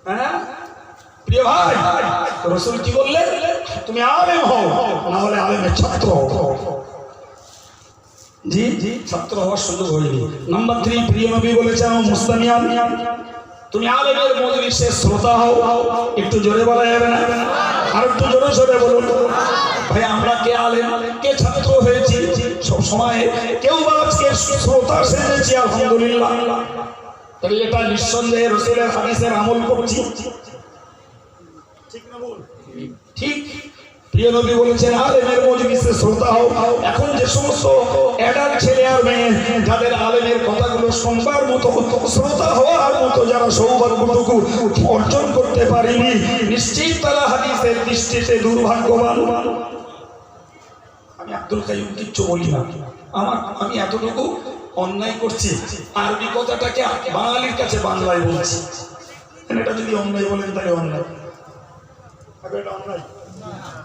S1: হ্যাঁ প্রিয় ভাই, রাসূল কি বললেন? তুমি আলেম হও, না হলে আলেমের ছাত্র হও। জি জি, ছাত্র হওয়ার সুযোগ হয়নি। নাম্বার 3, প্রিয় নবী বলেছেন মুস্তামিয়ান, তুমি আলেমের মজলিসে শ্রোতা হও। একটু জোরে বলা যাবে না? আর একটু জোরে জোরে বলুন ভাই। আমরা কে আলেম, কে ছাত্র হয়েছি সব সময়, কেউ বা আজকে শ্রোতা সেজেছি, আলহামদুলিল্লাহ। তাহলে এটা নিঃসন্দেহে রাসূলের হাদিসের আমল করছি, ঠিক না বল? ঠিক। প্রিয় নবী বলেছেন আলেমের মজলিসে শ্রোতা হও। এখন যে সমস্ত অ্যাডাল্ট ছেলে আর মেয়ে যাদের আলেমের কথাগুলো শুনবার মতো, শ্রোতা হওয়ার মতো যারা সৌভাগ্যটুকু অর্জন করতে পারেনি, নিশ্চিত তারা হাদিসের দৃষ্টিতে দুর্ভাগ্যবান। আমি আব্দুল কাইয়ুম কিচ্ছু বলি না, আমি এতটুকু অন্যায় করছি, আরবি কথাটাকে বাঙালির কাছে বাংলায় বলছি। এটা যদি অন্যায় বলেন তাহলে অন্যায়, এটা অন্যায়,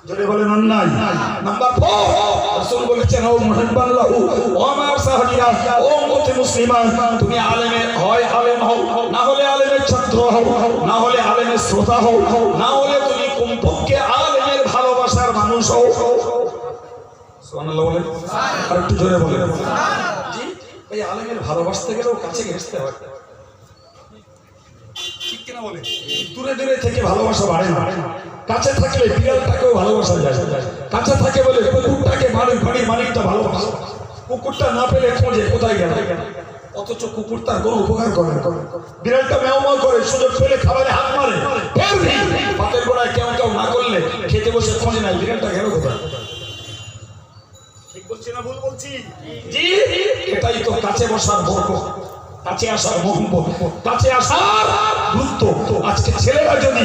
S1: জোরে বলেন অন্যায়। নাম্বার 4, রাসূল বলেছেন ও মুহাব্বান লাহু ও আমার সাহাবীরা, ও উম্মতে মুসলিমা, তুমি আলেমের হয় আলেম হও, না হলে আলেমের ছাত্র হও, না হলে আলেমের শ্রোতা হও, না হলে তুমি কমপক্ষে আলেমের ভালোবাসার মানুষ হও। সুবহানাল্লাহ বলেন, আর একটু জোরে বলেন। জি ভাই, আলেমের ভালোবাসতে গেলেও কাছে ঘেঁষতে হয়, ঠিক কিনা বলে? দূরে দূরে থেকে ভালোবাসা বাড়ে না। কাছে থাকলে বিড়ালটাকেও ভালোবাসা যায়, কাছে থাকে বলে কুকুরটাকে বাড়ির মালিকটা ভালোবাসে। কুকুরটা না পেলে খোঁজে কোথায় গেল, অথচ কুকুর তার কোনো উপকার করে না। বিড়ালটা ম্যাও ম্যাও করে, সুযোগ পেলে খাবারে হাত মারে, পাতের গোড়ায় কেউ কেউ না করলে খেতে বসে খোঁজে নাই বিড়ালটা গেল কোথায়। ঠিক বলছি না ভুল বলছি? জি, এটাই তো কাছে বসার বরকত, কাছে আসার মহব্বত, কাছে আসার গুরুত্ব। আজকে ছেলেরা যদি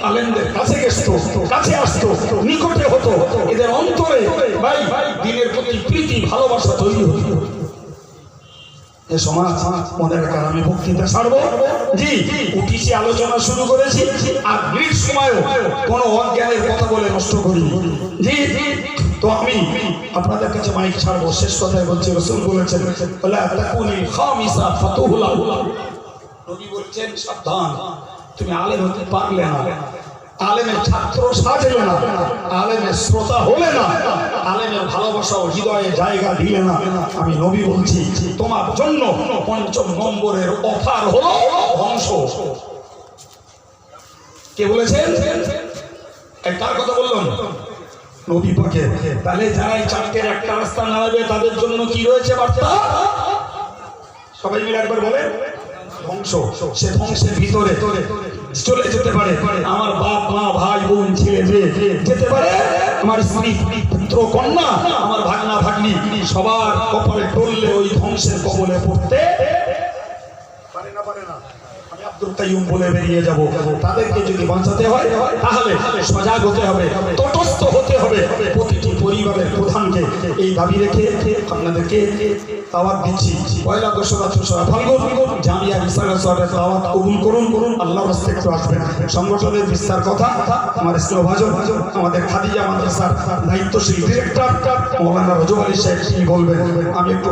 S1: আলেমদের কাছে গেছতো, কাছে আসতো, নিকটে হতো, এদের অন্তরে ভাই দিনের প্রতি প্রীতি ভালোবাসা তৈরি হতো। এ সমাজ মনে রাখার আমি বক্তৃতা ছাড়বো। জি, উঠিছি, আলোচনা শুরু করেছি, আর মিনিট সময়ও কোনো অজ্ঞানের কথা বলে নষ্ট করি। জি, তো আমি আপনাদের কাছে মাইক ছাড়বো। শেষ কথায় বলছি, রাসূল বলেছেন ওয়ালা তাকুনিল খামিসা ফাতুহুল আউয়াল। নবী বলেছেন সাবধান, তুমি আলেম হতে পারলে না, আলেমের ছাত্র সাজলে না, আলেমের শ্রোতা হলে না, আলেমের ভালোবাসা ও হৃদয়ে জায়গা দিলে না, আমি নবী বলছি তোমার জন্য ৫ম নম্বরের অফার হলো ধ্বংস। কে বলেছেন? কার কথা বললাম? নবী পাকে। তাহলে যারা এই চারটের একটা রাস্তা নামাবে তাদের জন্য কি রয়েছে বার্তা? সবাই মিলে একবার বলে ধ্বংস। সে ধ্বংসের ভিতরে চলে যেতে পারে আমার বাপ মা ভাই বোন ছেলে মেয়ে, যেতে পারে আমার স্ত্রী পুত্র কন্যা, আমার ভাগনা ভাগ্নি, সবার কপালে টললে ওই ধ্বংসের কবলে পড়তে পারে না, পারে না। আমি আব্দুল কাইয়ুম বলে বেরিয়ে যাব। তাদেরকে যদি বাঁচাতে হয় তাহলে সজাগ হতে হবে, তটস্থ হতে হবে। প্রতিটি পরিবারের প্রধানকে এই দাবি রেখে আপনাদেরকে দাওয়াত দিচ্ছি। পয়লা দোসরা চৌসরা ফাল্গুন জামিয়া রিসালাতের দাওয়াত কবুল করুন। আল্লাহর রাস্তে একটু আসবেন। সংগঠনের বিস্তার কথা আমার স্নেহভাজন আমাদের খাদিজা মাদ্রাসার দায়িত্বশীল ডিরেক্টর মৌলানা রজব আলী সাহেব বলবেন। আমি একটু